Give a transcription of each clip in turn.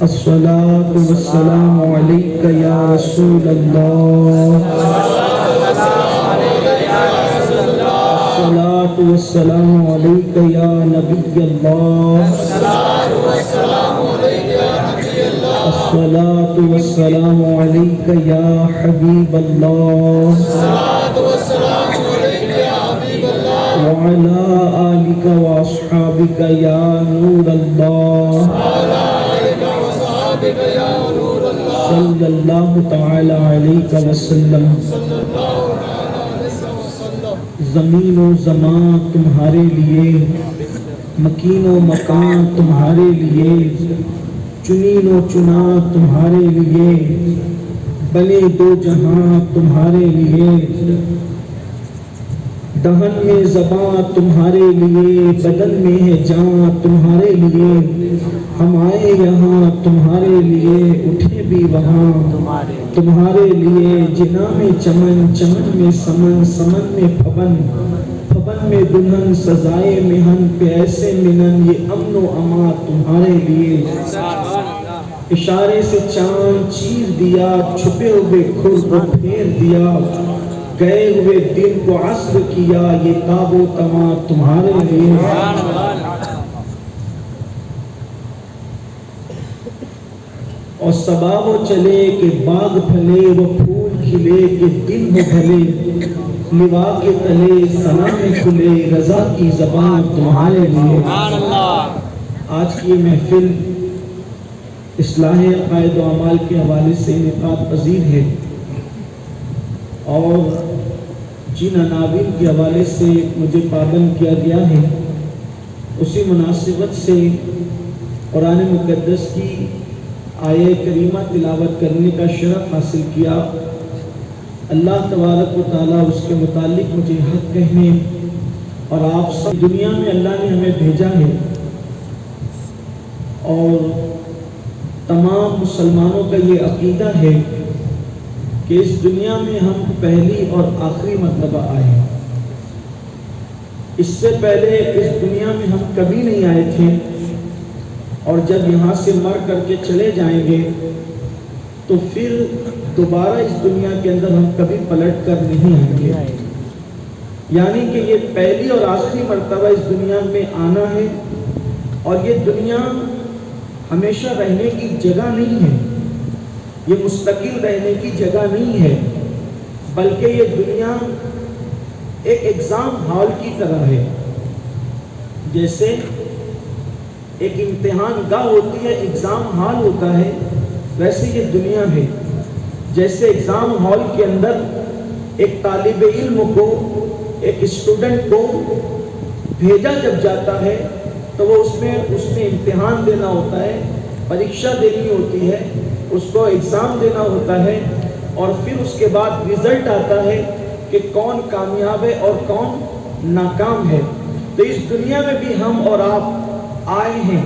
الصلاة والسلام عليك يا رسول الله الصلاة والسلام عليك يا نبي الله الصلاة والسلام عليك يا حبيب الله وعلى آلك وأصحابك يا نور الله صلی اللہ تعالی علیہ وسلم. زمین و زمان تمہارے لیے، مکین و مکان تمہارے لیے، چنین و چنا تمہارے لیے، بنے دو جہاں تمہارے لیے، دہن میں زباں تمہارے لیے، بدن میں ہے جان تمہارے لیے. ہم آئے یہاں تمہارے لیے، اٹھے بھی وہاں تمہارے لیے. جنا میں چمن، چمن میں سمن، سمن میں پھبن، پھبن میں دلہن، سزائے مہن پہ ایسے منن. یہ امن و امان تمہارے لیے. اشارے سے چاند چیر دیا، چھپے ہوئے کھر کو پھیر دیا، گئے ہوئے دن کو عصر کیا. یہ تاب و تمام تمہارے لیے. اور صبا وہ چلے کہ باغ پھلے، وہ پھول کھلے کہ دن ہو ڈھلے. لوا کے تلے ثنا میں کھلے، رضا کی زبان تمہارے لیے. آج کی یہ محفل اصلاح عقائد و اعمال کے حوالے سے انعقاد پذیر ہے، اور جن عناوین کے حوالے سے مجھے پابند کیا گیا ہے، اسی مناسبت سے قرآن مقدس کی آیہ کریمہ تلاوت کرنے کا شرف حاصل کیا. اللہ تبارک و تعالیٰ اس کے متعلق مجھے حق کہنے، اور آپ سب دنیا میں اللہ نے ہمیں بھیجا ہے، اور تمام مسلمانوں کا یہ عقیدہ ہے کہ اس دنیا میں ہم پہلی اور آخری مرتبہ آئے ہیں. اس سے پہلے اس دنیا میں ہم کبھی نہیں آئے تھے، اور جب یہاں سے مر کر کے چلے جائیں گے تو پھر دوبارہ اس دنیا کے اندر ہم کبھی پلٹ کر نہیں آئیں گے. یعنی کہ یہ پہلی اور آخری مرتبہ اس دنیا میں آنا ہے، اور یہ دنیا ہمیشہ رہنے کی جگہ نہیں ہے، یہ مستقل رہنے کی جگہ نہیں ہے، بلکہ یہ دنیا ایک ایگزام ہال کی طرح ہے. جیسے ایک امتحان گاہ ہوتی ہے، ایگزام ہال ہوتا ہے، ویسے یہ دنیا ہے. جیسے ایگزام ہال کے اندر ایک طالب علم کو، ایک اسٹوڈنٹ کو بھیجا جب جاتا ہے تو وہ اس میں امتحان دینا ہوتا ہے، پریکشا دینی ہوتی ہے، اس کو ایگزام دینا ہوتا ہے، اور پھر اس کے بعد رزلٹ آتا ہے کہ کون کامیاب ہے اور کون ناکام ہے. تو اس دنیا میں بھی ہم اور آپ آئے ہیں،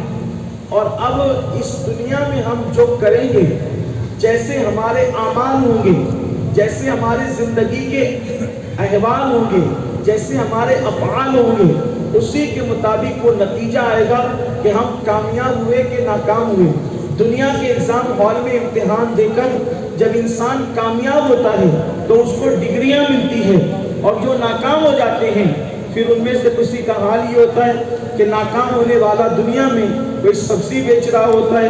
اور اب اس دنیا میں ہم جو کریں گے، جیسے ہمارے اعمال ہوں گے، جیسے ہماری زندگی کے احوال ہوں گے، جیسے ہمارے افعال ہوں گے، اسی کے مطابق وہ نتیجہ آئے گا کہ ہم کامیاب ہوئے کہ ناکام ہوئے. دنیا کے ایگزام ہال میں امتحان دے کر جب انسان کامیاب ہوتا ہے تو اس کو ڈگریاں ملتی ہیں، اور جو ناکام ہو جاتے ہیں پھر ان میں سے کسی کا حال یہ ہوتا ہے کہ ناکام ہونے والا دنیا میں کوئی سبزی بیچ رہا ہوتا ہے،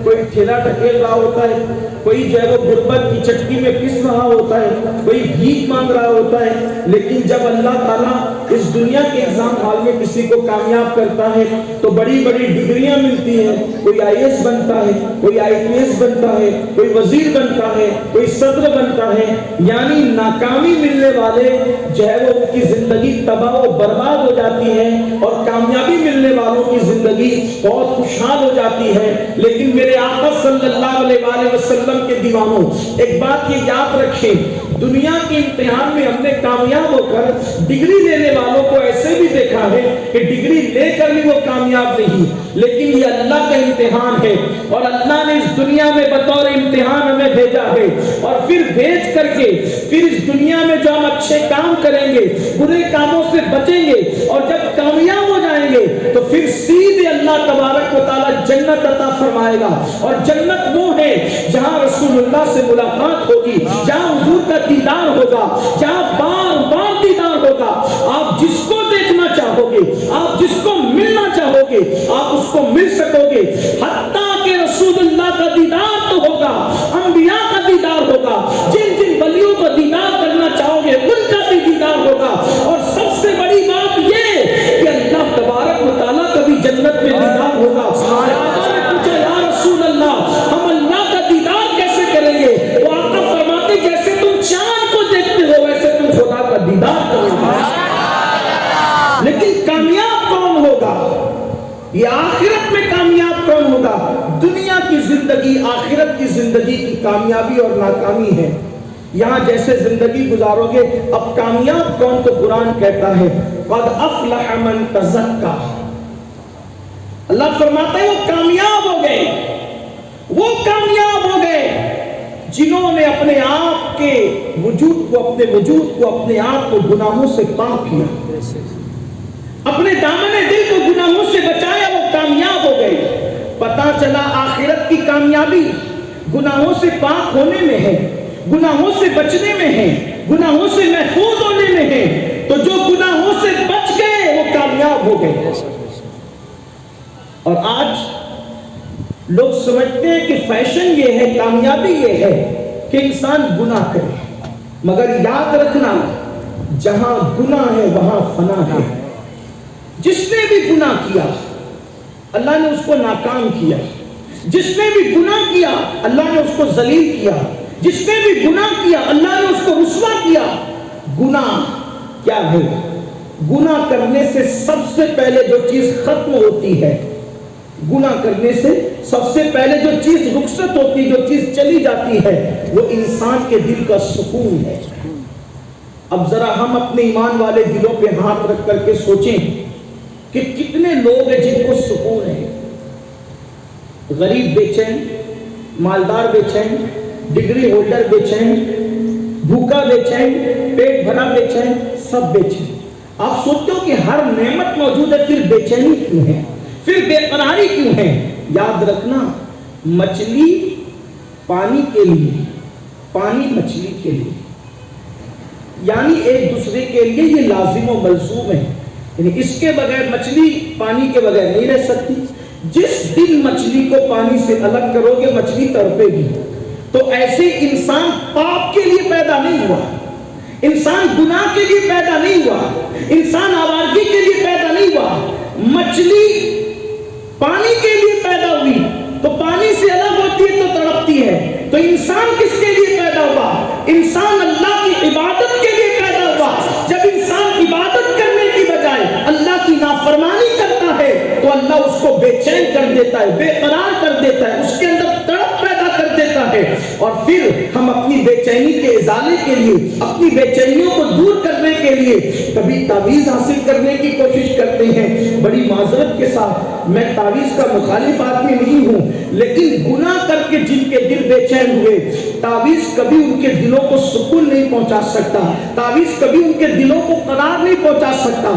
کوئی ٹھیلا ٹھکیل رہا ہوتا ہے، کوئی جو ہے وہ غربت کی چٹکی میں پس رہا ہوتا ہے، کوئی بھیک مانگ رہا ہوتا ہے. لیکن جب اللہ تعالیٰ اس دنیا کے ایگزام ہال میں کسی کو کامیاب کرتا ہے تو بڑی بڑی ڈگریاں ملتی ہیں. کوئی IAS بنتا ہے، کوئی IPS بنتا ہے، کوئی وزیر بنتا ہے، کوئی صدر بنتا ہے. یعنی ناکامی ملنے والے جو ہے وہ ان کی زندگی تباہ و برباد ہو جاتی ہے، اور کامیابی ملنے والوں کی زندگی بہت خوشحال ہو جاتی ہے. لیکن میرے آقا صلی اللہ علیہ وآلہ وسلم کے دیوانوں، ایک بات یہ یاد رکھیں، دنیا کے امتحان میں ہم نے کامیاب ہو کر ڈگری لینے والوں کو ایسے بھی دیکھا ہے کہ ڈگری لے کر بھی وہ کامیاب نہیں. لیکن یہ اللہ کا امتحان ہے، اور اللہ نے اس دنیا میں بطور امتحان ہمیں بھیجا ہے، اور پھر بھیج کر کے پھر اس دنیا میں جو ہم اچھے کام کریں گے، برے کاموں سے بچیں گے، اور جب کامیاب ہو جائیں گے تو پھر سیدھے اللہ تبارک و تعالیٰ جنت عطا فرمائے گا. اور جنت وہ ہے جہاں رسول اللہ سے ملاقات ہوگی, جہاں حضور کا دیدار ہوگا, جہاں بار بار دیدار ہوگا. آپ جس کو دیکھنا چاہو گے, آپ جس کو ملنا چاہو گے, آپ اس کو مل سکو گے. حتیٰ کہ رسول اللہ کا دیدار تو ہوگا, انبیاء کا دیدار ہوگا, جن جن ولیوں کا دیدار کرنا چاہو گے ان کا بھی دیدار ہوگا. اور سب سے بڑی بات یہ کہ اللہ تبارک و تعالیٰ کا بھی جنت میں دیدار ہوگا. صحابہ نے پوچھا یا رسول اللہ ہم اللہ کا دیدار کیسے کریں گے؟ وہ آقا فرماتے جیسے تم چاند کو دیکھتے ہو ویسے تم خدا کا دیدار کرو گے. لیکن کامیاب کون ہوگا؟ یہ آخرت میں کامیاب کون ہوگا؟ دنیا کی زندگی آخرت کی زندگی کی کامیابی اور ناکامی ہے. یہاں جیسے زندگی گزارو گے, اب کامیاب کون؟ تو قرآن کہتا ہے قد افلح من تزکا. اللہ فرماتا ہے وہ کامیاب ہو گئے, وہ کامیاب ہو گئے جنہوں نے اپنے آپ کے وجود کو, اپنے وجود کو, اپنے آپ کو گناہوں سے پاک کیا, اپنے دامن دل کو گناہوں سے بچایا. وہ کامیاب ہو گئے. پتا چلا آخرت کی کامیابی گناہوں سے پاک ہونے میں ہے, گناہوں سے بچنے میں ہے, گناہوں سے محفوظ ہونے میں ہے. تو جو گناہوں سے بچ گئے وہ کامیاب ہو گئے. اور آج لوگ سمجھتے ہیں کہ فیشن یہ ہے, کامیابی یہ ہے کہ انسان گناہ کرے. مگر یاد رکھنا جہاں گناہ ہے وہاں فنا ہے. جس نے بھی گناہ کیا اللہ نے اس کو ناکام کیا, جس نے بھی گناہ کیا اللہ نے اس کو ذلیل کیا, جس نے بھی گناہ کیا اللہ نے اس کو رسوا کیا. گناہ کیا ہے؟ گناہ کرنے سے سب سے پہلے جو چیز ختم ہوتی ہے, گناہ کرنے سے سب سے پہلے جو چیز رخصت ہوتی, جو چیز چلی جاتی ہے وہ انسان کے دل کا سکون ہے. اب ذرا ہم اپنے ایمان والے دلوں پہ ہاتھ رکھ کر کے سوچیں کہ کتنے لوگ ہیں جن کو سکون ہے. غریب بے چین, مالدار بے چین, ڈگری ہولڈر بے چین, بھوکا بے چین, پیٹ بھرا بے چین, سب بے چین. آپ سوچتے ہو کہ ہر نعمت موجود ہے پھر بے چینی کیوں ہے, پھر بے قراری کیوں ہے؟ یاد رکھنا مچھلی پانی کے لیے, پانی مچھلی کے لیے, یعنی ایک دوسرے کے لیے یہ لازم و ملزوم ہے. یعنی اس کے بغیر مچھلی پانی کے بغیر نہیں رہ سکتی. جس دن مچھلی کو پانی سے الگ کرو گے مچھلی تڑپے گی. تو ایسے انسان پاپ کے لیے پیدا نہیں ہوا, انسان گناہ کے لیے پیدا نہیں ہوا, انسان آوارگی کے لیے پیدا نہیں ہوا. مچھلی پانی کے لیے پیدا ہوئی تو پانی سے الگ ہوتی ہے تو تڑپتی ہے. تو انسان کس کے لیے پیدا ہوا؟ انسان اللہ کی عبادت کے لیے پیدا ہوا. جب انسان عبادت کرنے کی بجائے اللہ کی نافرمانی کرتا ہے تو اللہ اس کو بے چین کر دیتا ہے, بے قرار کر دیتا ہے, اس کے اندر تڑپ پیدا کر دیتا ہے. اور پھر ہم اپنی بے چینی کے ازالے کے لیے, اپنی بے چینیوں کو دور کرنے کے لیے کبھی تعویذ حاصل کرنے کی کوشش کرتے ہیں. بڑی معذرت کے ساتھ میں تعویذ کا مخالف آدمی نہیں ہوں, لیکن گناہ کر کے جن کے دل بے چین ہوئے تعویذ کبھی ان کے دلوں کو سکون نہیں پہنچا سکتا, تعویذ کبھی ان کے دلوں کو قرار نہیں پہنچا سکتا.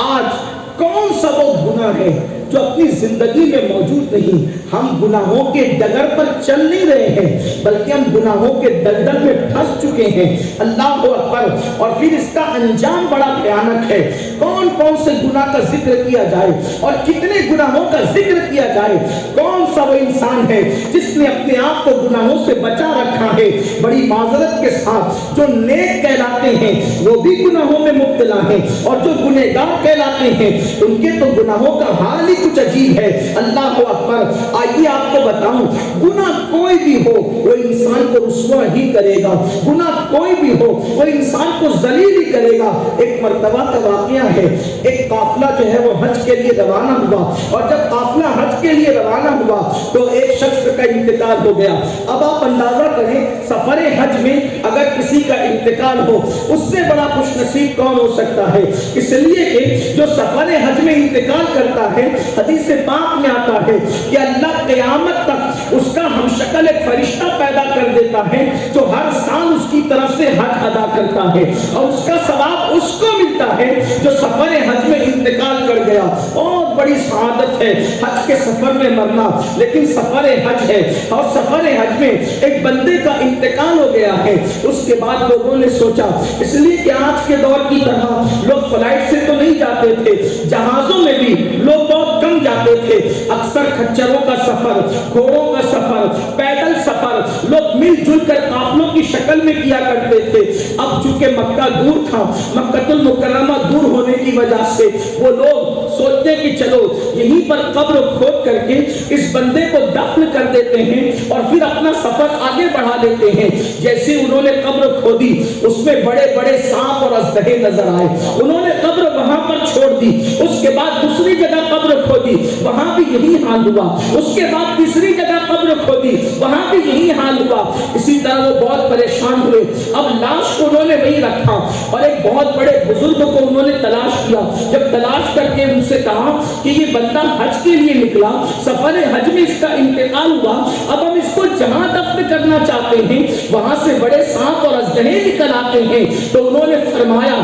آج کون سا وہ گناہ ہے جو اپنی زندگی میں موجود نہیں؟ ہم گناہوں کے ڈگر پر چل نہیں رہے ہیں بلکہ ہم گناہوں کے دلدل میں پھنس چکے ہیں. اللہ اکبر. اور پھر اس کا انجام بڑا بھیانک ہے. کون کون سے گناہ کا ذکر کیا جائے اور کتنے گناہوں کا ذکر کیا جائے؟ کون سا وہ انسان ہے جس نے اپنے آپ کو گناہوں سے بچا رکھا ہے؟ بڑی معذرت کے ساتھ جو نیک کہلاتے ہیں وہ بھی گناہوں میں مبتلا ہیں, اور جو گنہگار کہلاتے ہیں ان کے تو گناہوں کا حال ہی کچھ عجیب ہے. اللہ اکبر. آئیے آپ کو بتاؤں, گناہ کوئی بھی ہو وہ انسان کو رسوا ہی کرے گا, گناہ کوئی بھی ہو وہ انسان کو ذلیل ہی کرے گا. ایک مرتبہ کا واقعہ ہے, ایک قافلہ جو ہے وہ حج کے لیے روانہ ہوا, اور جب قافلہ حج کے لیے روانہ ہوا تو ایک شخص کا انتقال ہو گیا. اب آپ اندازہ کریں سفر حج میں اگر کسی کا انتقال ہو اس سے بڑا خوش نصیب کون ہو سکتا ہے؟ اس لیے کہ جو سفر حج میں انتقال کرتا ہے حدیث پاک میں آتا ہے کہ اللہ قیامت تک اس کا ہم شکل ایک فرشتہ پیدا کر دیتا ہے جو ہر سال اس کی طرف سے حج ادا کرتا ہے اور اس کا ثواب اس کو ملتا ہے جو سفر حج میں انتقال کر گیا. اور بڑی سعادت ہے حج کے سفر میں مرنا، لیکن سفر حج ہے اور سفر حج میں ایک بندے کا انتقال ہو گیا ہے. اس کے بعد لوگوں نے سوچا، اس لیے کہ آج کے دور کی طرح لوگ فلائٹ سے تو نہیں جاتے تھے، جہازوں میں بھی لوگ بہت کم جاتے تھے. اکثر کھچروں کا سفر، گھوڑوں کا سفر، پیدل سفر لوگ مل جل کر قافلوں کی شکل میں کیا کرتے تھے. اب چونکہ مکہ دور تھا، مکہ المکرمہ دور ہونے کی وجہ سے وہ لوگ سوچتے کہ چلو یہیں پر قبر کھود کر کے اس بندے کو دفن کر دیتے ہیں اور پھر اپنا سفر آگے بڑھا لیتے ہیں. جیسے انہوں نے قبر کھودی اس میں بڑے بڑے سانپ اور اژدہے نظر آئے. انہوں نے قبر وہاں پر چھوڑ دی. اس کے بعد دوسری جگہ قبر کھودی، وہاں بھی یہی حال ہوا. اس کے بعد تیسری جگہ قبر کھودی، وہاں بھی یہی حال ہوا. اسی طرح وہ بہت پریشان ہوئے. اب لاش کو انہوں نے وہیں رکھا اور ایک بہت بڑے بزرگ کو انہوں نے تلاش کیا. جب تلاش کر کے ان سے کہا کہ یہ بندہ حج کے لیے نکلا، سفر حج میں اس کا انتقال ہوا، اب ہم اس کو جہاں دفن کرنا چاہتے ہیں وہاں سے بڑے سانپ اور اژدہے نکل آتے ہیں. تو انہوں نے فرمایا،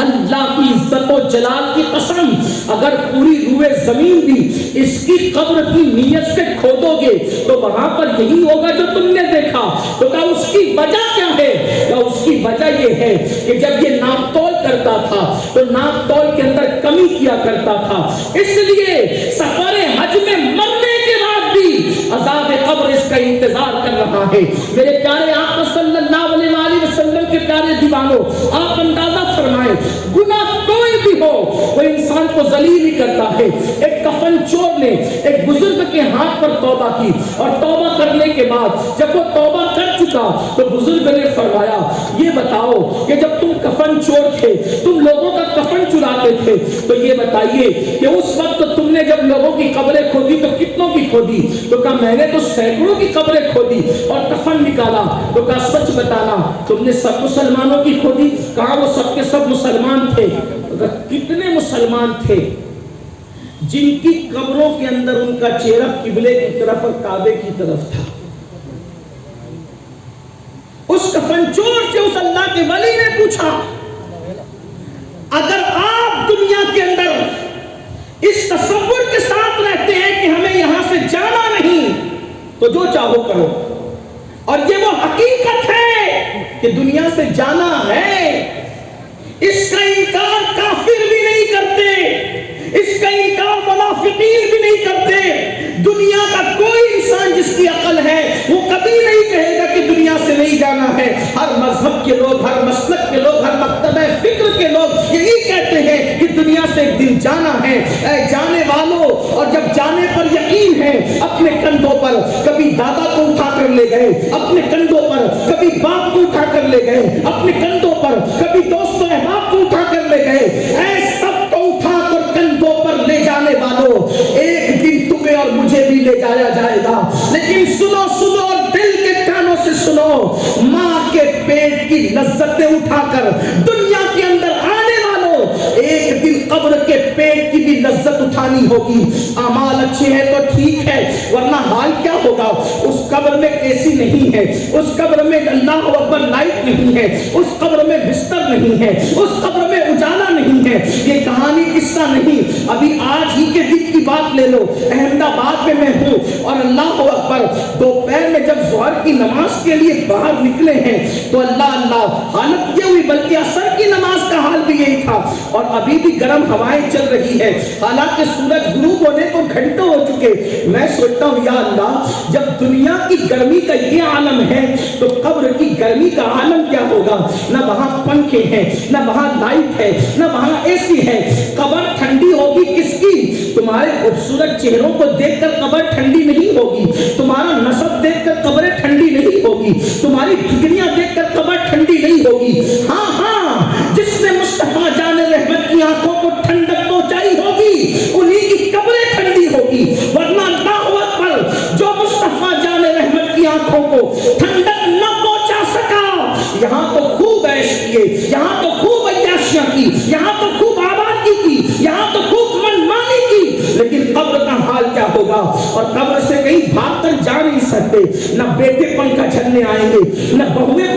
اللہ کی عزت و جلال کی قسم، اگر پوری روئے زمین بھی اس کی قبر کی نیت سے کھودو گے تو وہاں پر یہی ہوگا جو تم نے دیکھا. تو کہا اس کی وجہ کیا ہے؟ کہا اس کی وجہ یہ ہے کہ جب یہ ناپ تول کرتا تھا تو ناپ تول کے اندر کمی کیا کرتا تھا، اس لیے سفر حج میں مرنے کے بعد بھی عذاب قبر اس کا انتظار کر رہا ہے. میرے پیارے آقا صلی اللہ علیہ وآلہ وسلم کے پیارے دیوانوں، آپ اندازہ فرمائیں، گناہ کوئی بھی ہو وہ انسان کو ذلیل ہی کرتا ہے. ایک کفن چور نے ایک بزرگ کے ہاتھ پر توبہ کی اور توبہ کرنے کے بعد جب وہ توبہ کر چکا تو بزرگ نے فرمایا، یہ بتاؤ کہ جب تم کفن چور تھے، تم لوگوں کا کفن چراتے تھے، تو یہ بتائیے کہ اس وقت تم نے جب لوگوں کی قبریں کھودی تو کتنوں کی کھودی؟ تو کہا میں نے تو سینکڑوں کی قبریں کھودی اور کفن نکالا. تو کہا سچ بتانا، تم نے سب مسلمانوں کی کھودی؟ کہا وہ سب کے سب مسلمان تھے. کتنے مسلمان تھے جن کی قبروں کے اندر ان کا چہرہ قبلے کی طرف اور کعبے کی طرف تھا؟ اس کفن چور سے اس اللہ کے ولی نے پوچھا، اگر آپ دنیا کے اندر اس تصور کے ساتھ رہتے ہیں کہ ہمیں یہاں سے جانا نہیں تو جو چاہو کرو، اور یہ وہ حقیقت ہے کہ دنیا سے جانا ہے، اس کا انکار کافر بھی نہیں کرتے، اس کا انکار منافقین بھی نہیں کرتے. دنیا کا کوئی انسان جس کی عقل ہے وہ کبھی نہیں کہے گا کہ دنیا سے نہیں جانا ہے. ہر مذہب کے لوگ، ہر مسلک کے لوگ، ہر مکتبہ فکر کے لوگ یہی کہتے ہیں کہ دنیا سے ایک دن جانا ہے. اے جانے والوں، اور جب جانے پر یقین ہے، اپنے کندھوں پر کبھی دادا کو اٹھا کر لے گئے، اپنے کندھوں پر کبھی باپ کو اٹھا کر لے گئے، اپنے کندھوں پر کبھی دوست و احباب کو اٹھا کر لے گئے. اے سب کو اٹھا کر کندھوں پر لے جانے والوں، ایک دن تمہیں اور مجھے بھی لے جایا جائے گا. لیکن سنو سنو اور دل کے کانوں سے سنو، ماں کے پیٹ کی لذتیں اٹھا کر دنیا کے اندر آنے والوں، ایک دن قبر کے پیٹ کی بھی لذت اٹھانی ہوگی. اعمال اچھے ہیں تو ٹھیک ہے، ورنہ حال کیا ہوگا؟ اس قبر میں ایسی نہیں ہے، اس قبر میں اللہ اکبر لائٹ نہیں ہے، اس قبر میں بستر نہیں ہے، اس قبر میں اجالا نہیں ہے. یہ کہانی قصہ نہیں، ابھی آج ہی کے دن کی بات لے لو. احمد آباد میں میں ہوں اور اللہ اکبر دوپہر میں جب ظہر کی نماز کے لیے باہر نکلے ہیں تو اللہ اللہ حالت یہ ہوئی، بلکہ عصر کی نماز کا حال بھی یہی تھا اور ابھی بھی گرم ہوائیں چل رہی ہے، حالانکہ سورج غروب ہونے کو گھنٹوں ہو چکے. میں سوچتا ہوں یا اللہ، جب دنیا کی گرمی کا یہ عالم ہے تو قبر کی گرمی کا عالم کیا ہوگا؟ نہ وہاں پنکھے ہیں، نہ وہاں لائٹ ہے، نہ وہاں اے سی ہے. قبر ٹھنڈی ہوگی کس کی؟ تمہارے خوبصورت چہروں کو دیکھ کر قبر ٹھنڈی نہیں ہوگی، تمہارا نسب دیکھ کر قبر ٹھنڈی نہیں ہوگی، تمہاری ٹھکریاں دیکھ کر قبر ٹھنڈی نہیں ہوگی. ہاں ہاں، جس نے مصطفیٰ جان رحمت کی آنکھوں کو ٹھنڈک پہنچائی ہوگی انہی کی قبریں ٹھنڈی ہوگی. ورنہ اللہ اکبر، جو مصطفیٰ جان رحمت کی آنکھوں کو ٹھنڈک نہ پہنچا سکا، یہاں تو خوب عیش کیے، یہاں تو خوب عیاشیاں کی، یہاں تو خوب آبادی کی، یہاں تو خوب منمانی کی، لیکن قبر کا حال کیا ہوگا؟ اور قبر سے کہیں بھاگ کر جا نہیں سکتے. نہ بیٹے پنکھا جھلنے آئیں گے، نہ بہویں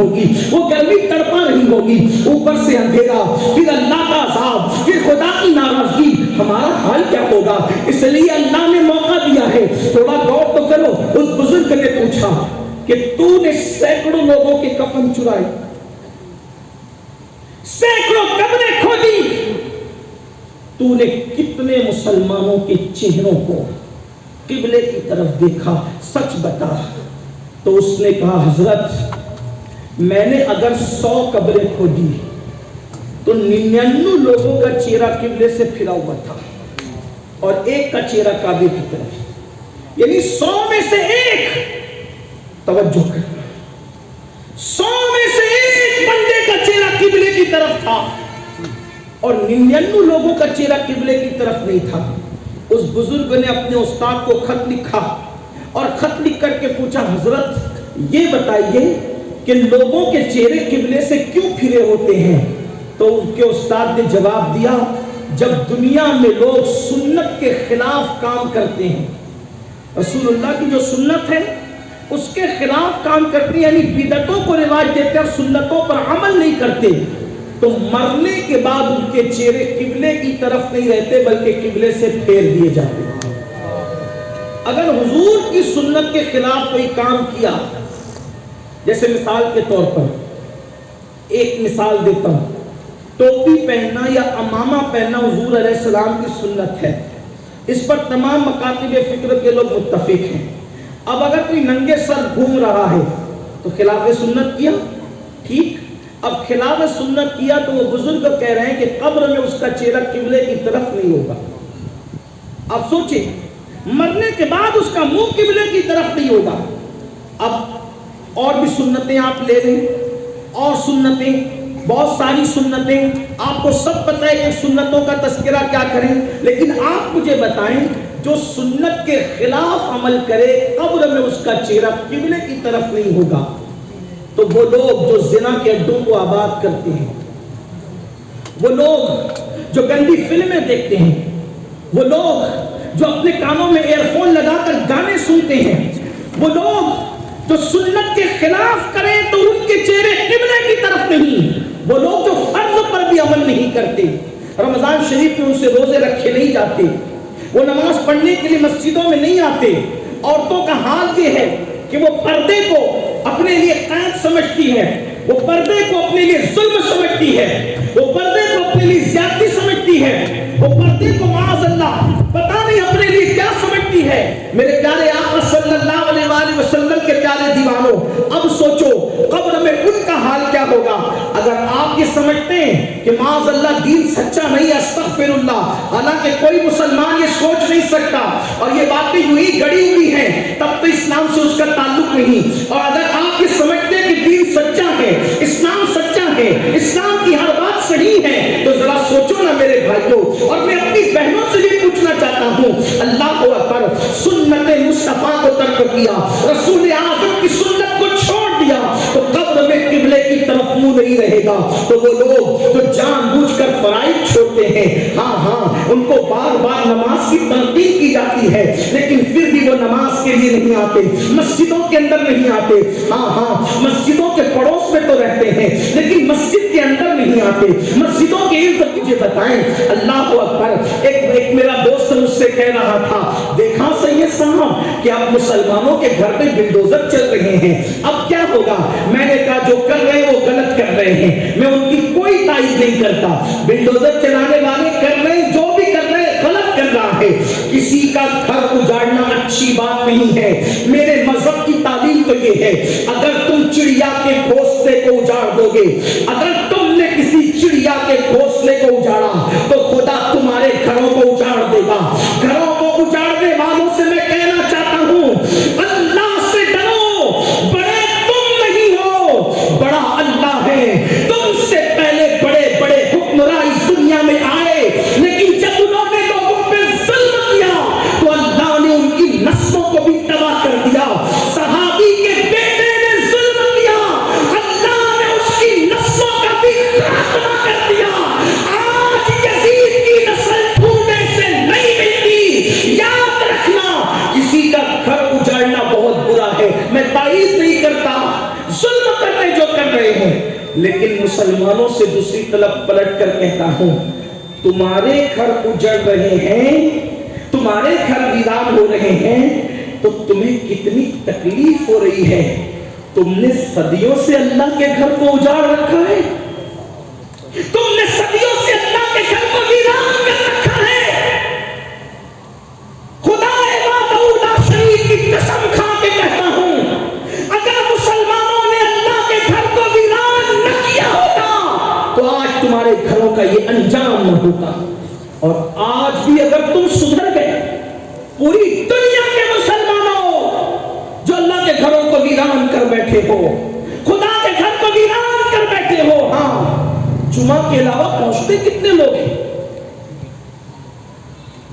ہوگی، وہ گرمی تڑپا رہی ہوگی، اوپر سے اندھیرا، پھر اللہ کا عذاب، پھر خدا کی ناراضگی، ہمارا حال کیا ہوگا؟ اس لیے اللہ نے موقع دیا ہے، تھوڑا غور تو کرو۔ اس بزرگ نے پوچھا کہ تو نے سینکڑوں لوگوں کے کفن چرائے، سینکڑوں قبریں کھودی، تو نے کتنے مسلمانوں کے چہروں کو قبلے کی طرف دیکھا، سچ بتا۔ تو اس نے کہا حضرت میں نے اگر 100 قبریں کھودی تو 99 لوگوں کا چہرہ قبلے سے پھرا ہوا تھا اور ایک کا چہرہ کعبے کی طرف، یعنی 100 میں سے ایک، توجہ کر، 100 میں سے ایک بندے کا چہرہ قبلے کی طرف تھا اور 99 لوگوں کا چہرہ قبلے کی طرف نہیں تھا۔ اس بزرگ نے اپنے استاد کو خط لکھا اور خط لکھ کر کے پوچھا حضرت یہ بتائیے کہ لوگوں کے چہرے قبلے سے کیوں پھرے ہوتے ہیں؟ تو ان کے استاد نے جواب دیا جب دنیا میں لوگ سنت کے خلاف کام کرتے ہیں، رسول اللہ کی جو سنت ہے اس کے خلاف کام کرتے ہیں، یعنی بدعتوں کو رواج دیتے اور سنتوں پر عمل نہیں کرتے، تو مرنے کے بعد ان کے چہرے قبلے کی طرف نہیں رہتے بلکہ قبلے سے پھیر دیے جاتے ہیں۔ اگر حضور کی سنت کے خلاف کوئی کام کیا، جیسے مثال کے طور پر ایک مثال دیتا ہوں، ٹوپی پہننا یا عمامہ پہننا حضور علیہ السلام کی سنت ہے، اس پر تمام مکاتب فکر کے لوگ متفق ہیں۔ اب اگر کوئی ننگے سر گھوم رہا ہے تو خلاف سنت کیا، ٹھیک، اب خلاف سنت کیا تو وہ بزرگ کہہ رہے ہیں کہ قبر میں اس کا چہرہ قبلے کی طرف نہیں ہوگا۔ اب سوچیں، مرنے کے بعد اس کا منہ قبلے کی طرف نہیں ہوگا۔ اب اور بھی سنتیں آپ لے لیں، اور سنتیں، بہت ساری سنتیں، آپ کو سب پتہ ہے کہ سنتوں کا تذکرہ کیا کریں، لیکن آپ مجھے بتائیں جو سنت کے خلاف عمل کرے قبر میں اس کا چہرہ قبلے کی طرف نہیں ہوگا، تو وہ لوگ جو زنا کے اڈوں کو آباد کرتے ہیں، وہ لوگ جو گندی فلمیں دیکھتے ہیں، وہ لوگ جو اپنے کانوں میں ایئر فون لگا کر گانے سنتے ہیں، وہ لوگ جو سنت کے خلاف کریں تو ان کے چہرے قبلے کی طرف نہیں، وہ لوگ جو فرض پر بھی عمل نہیں کرتے، رمضان شریف میں ان سے روزے رکھے نہیں جاتے، وہ نماز پڑھنے کے لیے مسجدوں میں نہیں آتے، عورتوں کا حال یہ ہے کہ وہ پردے کو اپنے لیے قید سمجھتی ہے، وہ پردے کو اپنے لیے ظلم سمجھتی ہے، وہ پردے کو اپنے لیے زیادتی سمجھتی ہے، وہ پردے کو معاذ اللہ پتہ نہیں اپنے لیے کیا سمجھتی ہے۔ میرے پیارے آقا صلی اللہ علیہ وآلہ وسلم کے پیارے دیوانوں، اب سوچو قبر میں ان کا حال کیا ہوگا؟ اگر آپ یہ سمجھتے ہیں کہ معاذ اللہ دین سچا نہیں ہے، استغفر اللہ، حالانکہ کوئی مسلمان یہ سوچ نہیں سکتا اور یہ باتیں یوں ہی گڑی ہوئی ہیں، تب تو اسلام سے اس کا تعلق نہیں۔ اور اگر آپ یہ سمجھتے ہیں کہ دین سچا ہے، اسلام سچا ہے، اسلام کی ہر بات صحیح ہے، تو ذرا سوچو نا میرے بھائیوں۔ اور میں اپنی بہنوں سے یہ پوچھنا چاہتا ہوں، اللہ اکبر، سنت مصطفیٰ کو ترک کیا، رسول اعظم کی سنت کو چھوڑ دیا تو قبر میں قبلے کی طرف منہ نہیں رہے گا۔ تو وہ لوگ جو جان بوجھ کر فرائض چھوڑتے ہیں، ہاں ان کو بار بار نماز کی تلقین کی جاتی ہے، لیکن پھر بھی وہ نماز کے لیے نہیں آتے، مسجدوں کے اندر نہیں آتے، ہاں مسجدوں کے پڑوس میں تو رہتے ہیں لیکن مسجد کے اندر نہیں آتے، مسجدوں کے ارد مجھے بتائیں، اللہ اکبر۔ ایک میرا دوست مجھ سے کہہ رہا تھا، دیکھا سید صاحب کہ اب مسلمانوں کے گھر پہ بلڈوزر چل رہے ہیں، اب کیا ہوگا؟ میں نے کہا جو کر رہے ہیں وہ غلط کر رہے ہیں، میں ان کی کوئی تائید نہیں کرتا، بلڈوزر چلانے والے کر رہے ہیں، جو بھی کر رہے ہیں غلط کر رہا ہے، کسی کا گھر اجاڑنا اچھی بات نہیں ہے۔ میرے مذہب کی تعلیم تو یہ ہے، اگر تم چڑیا کے گھونسلے کو اجاڑ دو گے، اگر تم نے کسی چڑیا کے گھونسلے کو اجاڑا تو خدا تمہارے گھروں کو اجاڑ دے گا۔ گھروں کو اجاڑنے والوں سے میں کہنا چاہتا ہوں، اللہ سے ڈرو، بڑے تم نہیں ہو، بڑا اللہ ہے۔ تم سے پہلے بڑے بڑے حکمراں اس دنیا میں آئے، لیکن جب انہوں نے لوگوں پہ ظلم کیا تو اللہ نے ان کی نسلوں کو بھی تباہ کر دیا۔ صحابی کے بیٹے نے ظلم کیا، اللہ نے اس کی نسلوں کا بھی خاتمہ کر دیا۔ آج لیکن مسلمانوں سے دوسری طرف پلٹ کر کہتا ہوں، تمہارے گھر اجڑ رہے ہیں، تمہارے گھر ویران ہو رہے ہیں تو تمہیں کتنی تکلیف ہو رہی ہے۔ تم نے صدیوں سے اللہ کے گھر کو اجاڑ رکھا ہے، تم نے صدیوں سے اللہ کے گھر کو ویران کر رکھا ہے۔ خدا لا شریک کی قسم کھا کے کہتا ہوں، اگر مسلمانوں نے اللہ کے گھر کو ویران نہ کیا ہوتا تو آج تمہارے گھروں کا یہ انجام نہ ہوتا۔ اور آج بھی اگر تم سدھر گئے، پوری دنیا کے مسلمانوں جو اللہ کے گھروں کو ویران کر بیٹھے ہو، خدا کے گھر کو ویران کر بیٹھے ہو، ہاں جمعہ کے علاوہ پہنچتے کتنے لوگ ہیں؟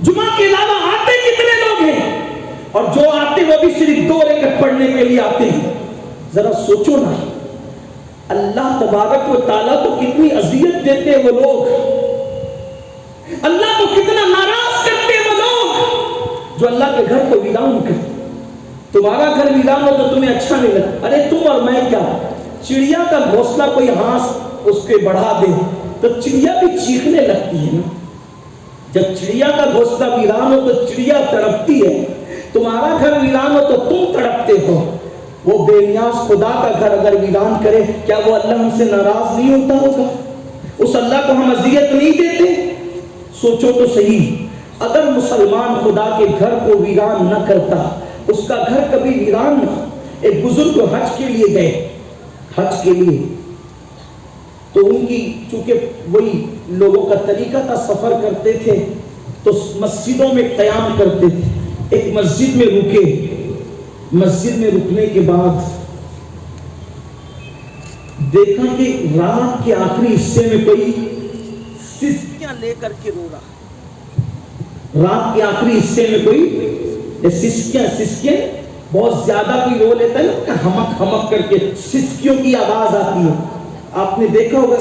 جمعہ کے علاوہ آتے کتنے لوگ ہیں؟ اور جو آتے وہ بھی صرف 2 رکعت پڑھنے کے لیے آتے ہیں۔ ذرا سوچو نا، اللہ تبارک و تعالیٰ کو کتنی اذیت دیتے وہ لوگ، اللہ کو کتنا ناراض کرتے وہ لوگ جو اللہ کے گھر کو ویران کرتے۔ تمہارا گھر ویران ہو تو تمہیں اچھا نہیں لگتا، ارے تم اور میں کیا، چڑیا کا گھونسلہ کوئی ہانس اس کے بڑھا دے تو چڑیا بھی چیخنے لگتی ہے نا۔ جب چڑیا کا گھونسلہ ویران ہو تو چڑیا تڑپتی ہے، تمہارا گھر ویران ہو تو تم تڑپتے ہو۔ وہ بے نیاز خدا کا گھر اگر ویران کرے، کیا وہ اللہ ہم سے ناراض نہیں ہوتا ہوگا؟ اس اللہ کو ہم اذیت نہیں دیتے؟ سوچو تو صحیح، اگر مسلمان خدا کے گھر کو ویران نہ کرتا، اس کا گھر کبھی ویران نہ۔ ایک بزرگ حج کے لیے گئے، حج کے لیے، تو ان کی چونکہ وہی لوگوں کا طریقہ تھا، سفر کرتے تھے تو مسجدوں میں قیام کرتے تھے۔ ایک مسجد میں رکے، مسجد میں رکنے کے بعد دیکھا کہ رات کے آخری حصے میں کوئی سسکیاں لے کر کے رو رہا۔ رات کے آخری حصے میں کوئی سسکیاں بہت زیادہ کوئی رو لیتا ہے نا، ہمک ہمک کر کے سسکیوں کی آواز آتی ہے۔ آپ نے دیکھا ہوگا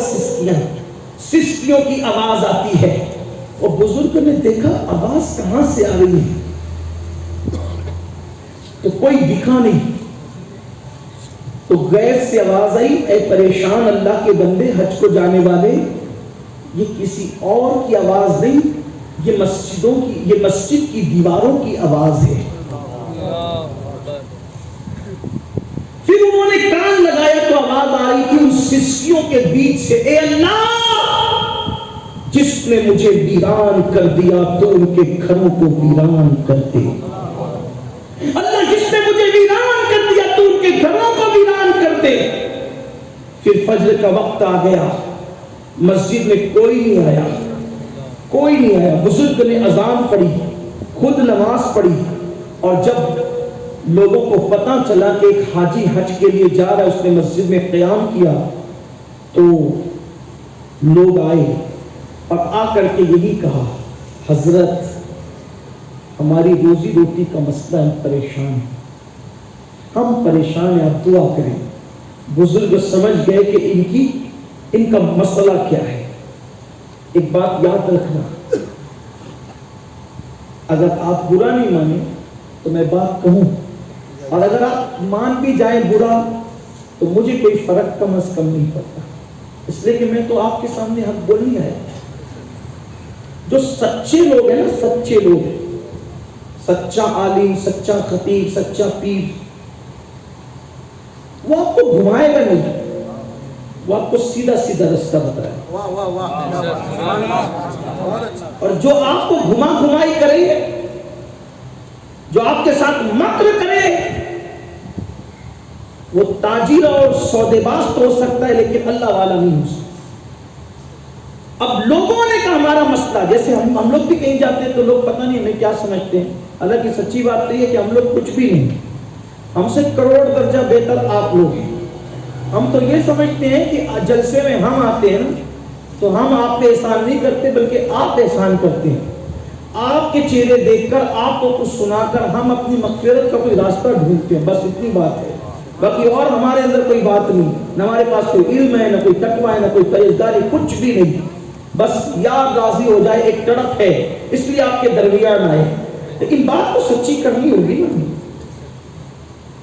سسکیوں کی آواز آتی ہے۔ اور بزرگ نے دیکھا آواز کہاں سے آ رہی ہے، تو کوئی دکھا نہیں، تو غیر سے آواز آئی، اے پریشان اللہ کے بندے، حج کو جانے والے، یہ کسی اور کی آواز نہیں، یہ مسجد کی دیواروں کی آواز ہے۔ پھر انہوں نے کان لگایا تو آواز آ رہی تھی ان سسکیوں کے بیچ سے، اے اللہ، جس نے مجھے ویران کر دیا تو ان کے گھروں کو ویران کر دے۔ اللہ، جس نے مجھے ویران کر دیا تو ان کے گھروں کو ویران کر دے۔ پھر فجر کا وقت آ گیا، مسجد میں کوئی نہیں آیا، کوئی نہیں آیا۔ بزرگ نے اذان پڑھی، خود نماز پڑھی، اور جب لوگوں کو پتہ چلا کہ ایک حاجی حج کے لیے جا رہا ہے، اس نے مسجد میں قیام کیا، تو لوگ آئے اور آ کر کے یہی کہا، حضرت ہماری روزی روٹی کا مسئلہ ہے، ہم پریشان ہیں، آپ دعا کریں۔ بزرگ سمجھ گئے کہ ان کا مسئلہ کیا ہے۔ ایک بات یاد رکھنا، اگر آپ برا نہیں مانیں تو میں بات کہوں، اور اگر آپ مان بھی جائیں برا تو مجھے کوئی فرق کم از کم نہیں پڑتا، اس لیے کہ میں تو آپ کے سامنے حق بول نہیں آیا۔ جو سچے لوگ ہیں نا، سچے لوگ، سچا عالم، سچا خطیب، سچا پیر، وہ آپ کو گھمائے گا نہیں، وہ آپ کو سیدھا سیدھا رستہ بتائے۔ اور جو آپ کو گھمائی کرے، جو آپ کے ساتھ مکر کرے، وہ تاجر اور سودے باز تو ہو سکتا ہے لیکن اللہ والا نہیں ہو سکتا۔ اب لوگوں نے کہا ہمارا مسئلہ، جیسے ہم لوگ بھی کہیں جاتے ہیں تو لوگ پتہ نہیں ہمیں کیا سمجھتے ہیں، حالانکہ سچی بات تو یہ ہے کہ ہم لوگ کچھ بھی نہیں، ہم سے کروڑ درجہ بہتر آپ لوگ ہیں۔ ہم تو یہ سمجھتے ہیں کہ جلسے میں ہم آتے ہیں تو ہم آپ پہ احسان نہیں کرتے بلکہ آپ احسان کرتے ہیں۔ آپ کے چہرے دیکھ کر، آپ کو کچھ سنا کر ہم اپنی مغفرت کا کوئی راستہ ڈھونڈتے ہیں، بس اتنی بات ہے، باقی اور ہمارے اندر کوئی بات نہیں، نہ ہمارے پاس کوئی علم ہے، نہ کوئی تقویٰ ہے، نہ کوئی پرہیزگاری، کچھ بھی نہیں، بس یار راضی ہو جائے، ایک تڑپ ہے، اس لیے آپ کے درمیان آئے۔ لیکن بات تو سچی کرنی ہوگی نا،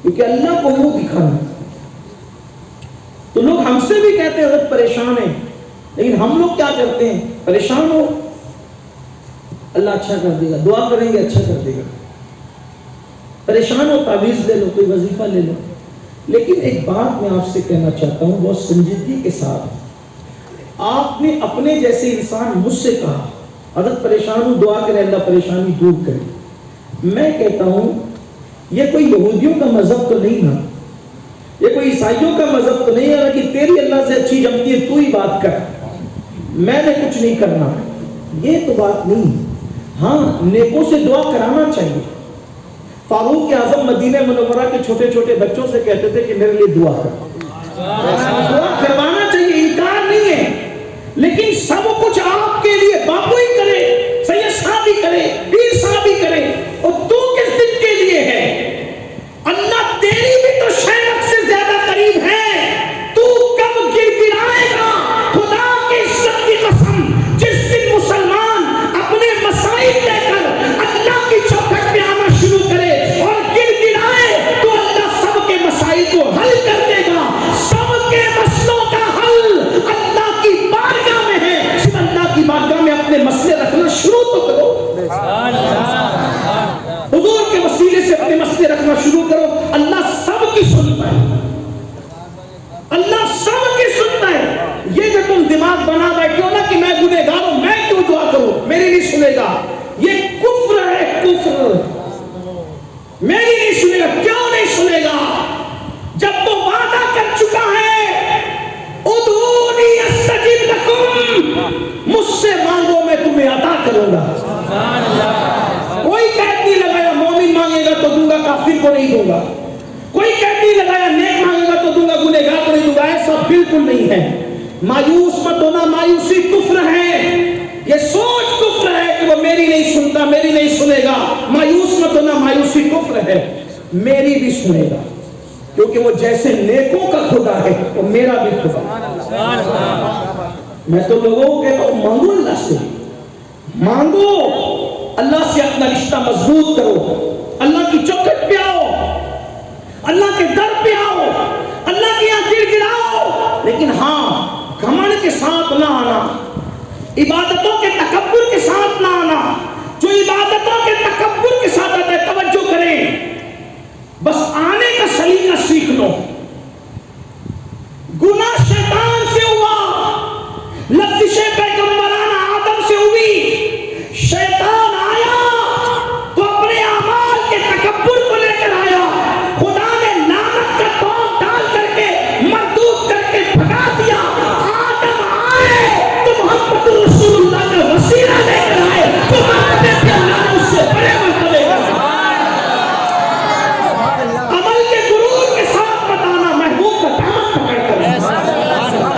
کیونکہ اللہ کو منہ دکھانا۔ تو لوگ ہم سے بھی کہتے ہیں حضرت پریشان ہیں، لیکن ہم لوگ کیا کرتے ہیں؟ پریشان ہو اللہ اچھا کر دے گا، دعا کریں گے اچھا کر دے گا، پریشان ہو تعویذ لے لو، کوئی وظیفہ لے لو۔ لیکن ایک بات میں آپ سے کہنا چاہتا ہوں بہت سنجیدگی کے ساتھ، آپ نے اپنے جیسے انسان مجھ سے کہا حضرت پریشان ہوں دعا کرے اللہ پریشانی دور کرے، میں کہتا ہوں یہ کوئی یہودیوں کا مذہب تو نہیں نا، یہ کوئی عیسائیوں کا مذہب تو نہیں ہے کہ تیری اللہ سے اچھی جمتی ہے تو ہی بات کر، میں نے کچھ نہیں کرنا، یہ تو بات نہیں۔ ہاں نیکوں سے دعا کرانا چاہیے۔ فاروق اعظم مدینہ منورہ کے چھوٹے چھوٹے بچوں سے کہتے تھے کہ میرے لیے دعا کر، دعا کروانا چاہیے، انکار نہیں ہے، لیکن سب کچھ آپ کے لیے باپو ہی کرے، سید صاحب بھی کرے، پیر صاحب بھی کرے، اور تو کس دن کے لیے ہے؟ اللہ تیری بھی تو شیخ سے زیادہ قریب ہے، تو کب گر گرائے گا؟ خدا کی عزت کی قسم جس دن مسلمان اپنے مسائل لے کر اللہ کی چوکھٹ میں آنا شروع کرے اور گر گرائے تو اللہ سب کے مسائل کو حل کر دے گا۔ سب کے مسئلوں کا حل اللہ کی بارگاہ میں ہے، صرف اللہ کی بارگاہ میں اپنے مسئلے رکھنا شروع تو کرو، حضور کے وسیلے سے اپنے مسئلے رکھنا شروع کرو، اللہ سب کی سنتا ہے، اللہ سب کی سنتا ہے۔ یہ جو تم دماغ بنا بیٹھے ہو نا کہ میں گنہگار ہوں میں کیوں دعا کروں، میری نہیں سنے گا، یہ کفر ہے، کفر، میری نہیں سنے گا۔ کیوں نہیں سنے گا؟ جب تو وعدہ کر چکا ہے ادعونی استجب لکم، مجھ سے مانگو میں تمہیں عطا کروں گا۔ کوئی قید نہیں لگایا مومن مانگے گا تو دوں گا کافر کو نہیں دوں گا، کوئی قید نہیں لگایا نیک مانگے گا تو دوں گا گنہگار کو نہیں دوں گا، ایسا بالکل نہیں ہے۔ مایوس مت ہونا، مایوسی کفر ہے، یہ سوچ کفر ہے کہ وہ میری نہیں سنتا میری نہیں سنے گا، مایوس مت ہونا، مایوسی کفر ہے، میری بھی سنے گا، کیونکہ وہ جیسے نیکوں کا خدا ہے وہ میرا بھی خدا ہے۔ میں تو لوگوں کو کہتا ہوں مانگو اللہ سے، مانگو اللہ سے، اپنا رشتہ مضبوط کرو، اللہ کی چوکھٹ پہ آؤ، اللہ کے در پہ آؤ، اللہ کے یہاں گر گراؤ، لیکن ہاں گھمنڈ کے ساتھ نہ آنا، عبادتوں کے تکبر کے ساتھ نہ آنا۔ جو عبادتوں کے تکبر کے ساتھ آتا ہے توجہ کریں، بس آنے کا سلیقہ سیکھ لو۔ گناہ شیطان سے ہوا، لفظ پیغمبرانہ آدم سے ہوئی، شیطان آیا تو اپنے اعمال کے تکبر کو لے کر آیا، خدا نے لعنت کا توق ڈال کر کے مردود کر کے بھگا دیا۔ آدم آئے تو محمد رسول اللہ کا وسیلہ لے کر آئے، تو مانگنے پہ اللہ نے اس سے بڑے مرتبے کا عمل کے غرور کے ساتھ بتانا، محبوب کا دامن پکڑ کر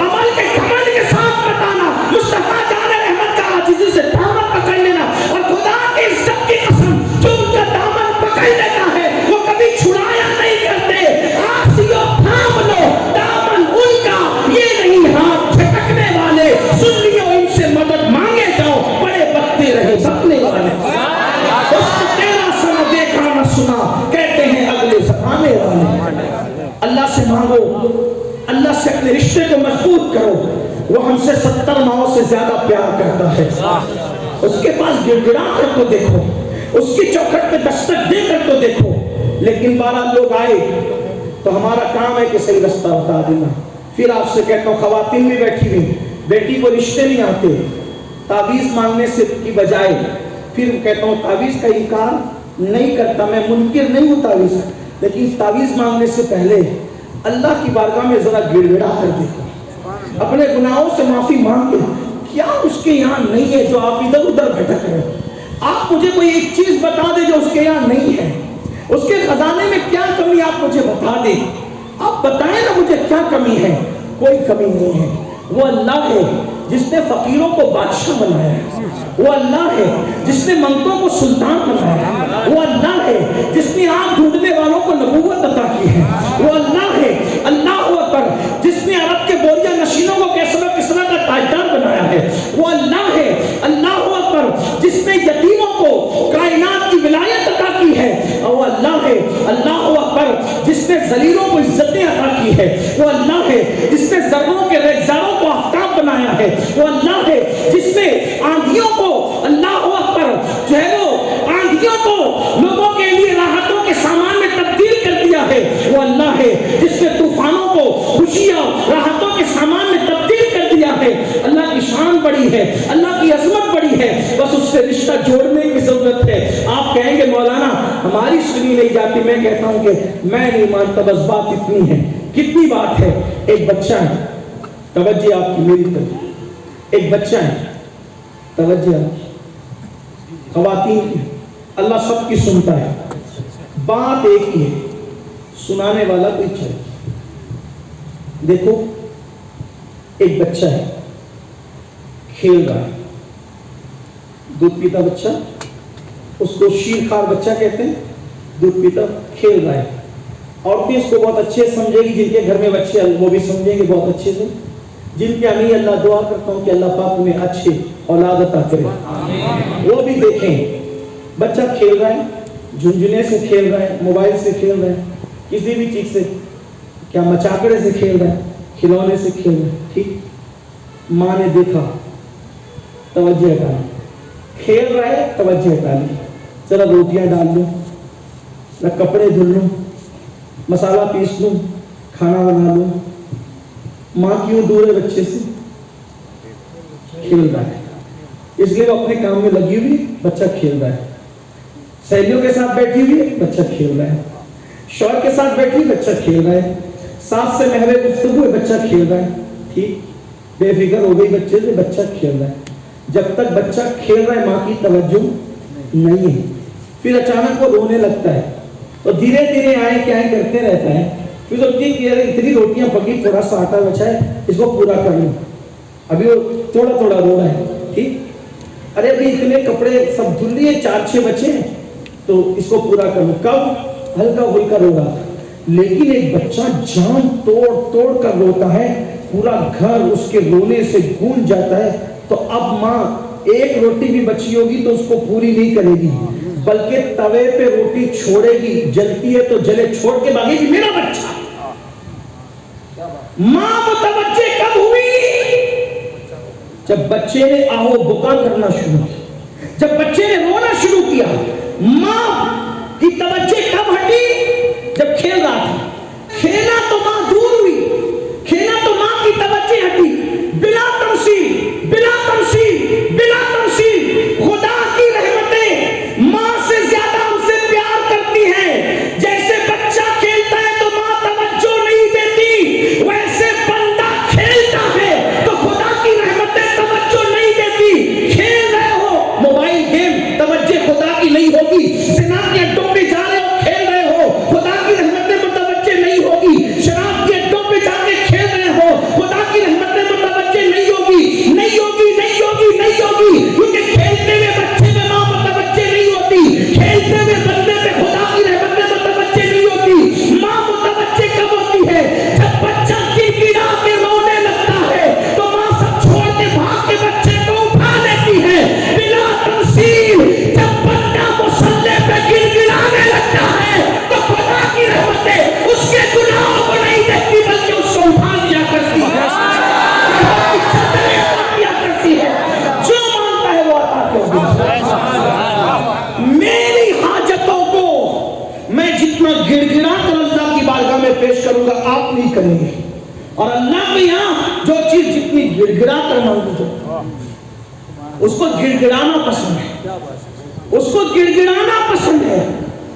عمل کے گھمنڈ کے ساتھ بتانا، مصطفیٰ جان رحمت کا عاجزی سے دامن پکڑ لینا، اور خدا کی عزت کی قسم جو ان کا دامن پکڑ لیتا ہے وہ کبھی چھڑایا نہیں کرتے۔ آسیو تھام لو دامن ان کا، یہ نہیں ہاتھ جھٹکنے والے، سن لیو ان سے مدد مانگے جاؤ، بڑے بکتے رہے بکنے والے، اس کو تیرا سا نہ دیکھا نہ سنا، کہتے ہیں اگلے زمانے والے۔ اللہ سے مانگو، اللہ سے اپنے رشتے کو مضبوط کرو، وہ ہم سے 70 ماؤں سے زیادہ پیار کرتا ہے۔ اس کے پاس گر گرا کر تو دیکھو، اس کی چوکھٹ پہ دستک دے کر تو دیکھو، لیکن 12 لوگ آئے تو ہمارا کام ہے کہ صحیح رستہ بتا دینا۔ پھر آپ سے کہتا ہوں خواتین بھی بیٹھی ہوئی، بیٹی کو رشتے نہیں آتے، تعویذ مانگنے سے کی بجائے پھر کہتا ہوں تعویذ کا انکار نہیں کرتا، میں منکر نہیں ہوں تعویذ، لیکن تعویذ مانگنے سے پہلے اللہ کی بارگاہ میں ذرا گڑ گڑا کر دیکھو، اپنے گناہوں سے معافی مانگ کے، کیا اس کے یہاں نہیں ہے جو آپ ادھر ادھر بھٹک رہے ہیں؟ آپ مجھے کوئی ایک چیز بتا دے جو اس کے یہاں نہیں ہے، اس کے خزانے میں کیا کمی آپ مجھے بتا دیں، آپ بتائیں نا مجھے کیا کمی ہے۔ کوئی کمی نہیں ہے، وہ اللہ ہے جس نے فقیروں کو بادشاہ بنایا ہے، وہ اللہ ہے جس نے منگتوں کو سلطان بنایا ہے، وہ اللہ ہے جس نے آنکھ ڈھونڈنے والوں کو نبوت عطا کی ہے، وہ اللہ ہے، اللہ اکبر، جس نے عرب کے بوریا نشینوں کو کیسر و کسریٰ کا تاجدار بنایا ہے، وہ اللہ ہے، اللہ اکبر، جس نے یتیموں کو کائنات کی ولایت عطا کی ہے، اور وہ اللہ ہے، اللہ اکبر، جس نے ذلیلوں کو عزتیں عطا کی ہے، وہ اللہ ہے جس نے ذروں کے ریگزاروں کو آفتاب بنایا ہے، وہ اللہ ہے جس نے آندھیوں کو، اللہ اکبر، جو ہے وہ آندھیوں کو لوگوں کے لیے راحتوں کے سامان میں تبدیل کر دیا ہے، وہ اللہ ہے جس نے طوفانوں کو خوشیاں راحتوں کے سامان میں تبدیل کر دیا ہے۔ اللہ کی شان بڑی ہے، اللہ کی عظمت بڑی ہے، بس اس سے رشتہ جوڑنے کی ضرورت ہے۔ آپ کہیں گے مولانا ہماری سنی نہیں جاتی، میں کہتا ہوں کہ میں نہیں مانتا، بس بات اتنی ہے۔ کتنی بات ہے؟ ایک بچہ ہے، توجہ آپ کی میری طرف، ایک بچہ ہے، توجہ آپ کی، خواتین کی، اللہ سب کی سنتا ہے، بات ایک ہی ہے، سنانے والا کوئی چاہیے۔ دیکھو ایک بچہ ہے، کھیل رہا ہے، دودھ پیتا بچہ، اس کو شیر خوار بچہ کہتے ہیں، دودھ پیتا کھیل رہا ہے۔ عورتیں اس کو بہت اچھے سمجھے گی، جن کے گھر میں بچے وہ بھی سمجھیں گے بہت اچھے سے، جن کے امی اللہ دعا کرتا ہوں کہ اللہ پاک انہیں اچھے اولاد عطا کرے، وہ بھی دیکھیں بچہ کھیل رہا ہے، جھنجھنے سے کھیل رہا ہے، موبائل سے کھیل رہا ہے، کسی بھی چیز سے، کیا مچاکڑے سے کھیل رہا ہے، کھلونے سے کھیل رہا ہے، ٹھیک۔ ماں نے دیکھا، توجہ ہٹا لی، کھیل رہا ہے، توجہ ہٹا لی، ذرا روٹیاں ڈال لوں، ذرا کپڑے دھل لوں، مسالہ پیس لوں، کھانا بنا لوں۔ ماں کیوں دور ہے بچے سے؟ کھیل رہا ہے، اس لیے وہ اپنے کام میں لگی ہوئی، بچہ کھیل رہا ہے، سہیلیوں کے ساتھ بیٹھی ہوئی، بچہ کھیل رہا ہے، شوہر کے ساتھ بیٹھی، بچہ کھیل رہا ہے، ساس سے محو گفتگو ہے، بچہ کھیل رہا ہے، ٹھیک، بے فکر ہو گئی بچے سے، بچہ کھیل رہا ہے۔ جب تک بچہ کھیل رہا ہے ماں کی توجہ نہیں ہے، پھر اچانک وہ رونے لگتا ہے، اور دھیرے دھیرے آئیں کیا کرتے رہتا ہے، پھر سوچتی ہے کہ اتنی روٹیاں پکی، تھوڑا سا آٹا بچا ہے، اس کو پورا کر لوں، ابھی وہ تھوڑا تھوڑا رو رہا ہے، ٹھیک، ارے ابھی اتنے کپڑے سب دھل لیے، 4-6 بچے ہیں تو اس کو پورا کر لوں، کب ہلکا پھلکا رو رہا تھا۔ لیکن ایک بچہ جان توڑ توڑ کر روتا ہے، پورا گھر اس کے رونے سے گونج جاتا ہے، تو اب ماں ایک روٹی بھی بچی ہوگی تو اس کو پوری نہیں کرے گی، بلکہ توے پہ روٹی چھوڑے گی، جلتی ہے تو جلے، چھوڑ کے بھاگے گی میرا بچہ۔ ماں متوجہ کب ہوئی؟ جب بچے نے آہو بکا کرنا شروع کیا، جب بچے نے رونا شروع کیا۔ ماں کی توجہ کب ہٹی؟ جب کھیل رہا تھا، کھیلا تو ماں دور ہوئی، کھیلا تو ماں کی توجہ ہٹی، بلا تمثیل، بلا تمثیل، بلا تمثیل، خدا کی رحمتیں ماں سے زیادہ ہم سے پیار کرتی ہیں۔ جیسے بچہ کھیلتا ہے تو ماں توجہ نہیں دیتی، ویسے بندہ کھیلتا ہے تو خدا کی رحمتیں توجہ نہیں دیتی۔ کھیل رہے ہو موبائل گیم، توجہ خدا کی نہیں ہوگی، زنا کے اڈوں پہ جا رہے ہو کھیل رہے ہو، خدا کی رحمتیں متوجہ نہیں ہوگی، شراب کے اڈوں پہ جا کے کھیل رہے ہو، خدا کی رحمتیں متوجہ نہیں ہوگی، نہیں ہوگی، نہیں ہوگی، نہیں ہوگی، کیونکہ کھیلتے ہوئے بچے میں ماں متوجہ نہیں ہوتی، کھیلتے ہوئے بندے پہ خدا کی رحمتیں متوجہ نہیں ہوتی۔ ماں متوجہ کب ہوتی ہے؟ جب بچہ گڑگڑا کے رونے لگتا ہے تو ماں سب چھوڑ کے بھاگ کے بچے کو اٹھا لیتی ہے، بلا تمثیل۔ جب بندہ مصلی پہ گڑگڑانے لگتا ہے تو خدا کی رحمتیں اس کے گناہوں کو نہیں دیکھتی، بلکہ اس کو اٹھا لیا کرتی ہے، جو مانگتا ہے وہ عطا کرتی۔ میری حاجتوں کو میں جتنا گڑ گڑا کر اللہ کی بارگاہ میں پیش کروں گا آپ نہیں کریں گے، اور اللہ کے یہاں جو چیز جتنی گڑ گڑا کر مانگو اس کو گڑ گڑانا پسند ہے، اس کو گڑ گڑانا پسند ہے،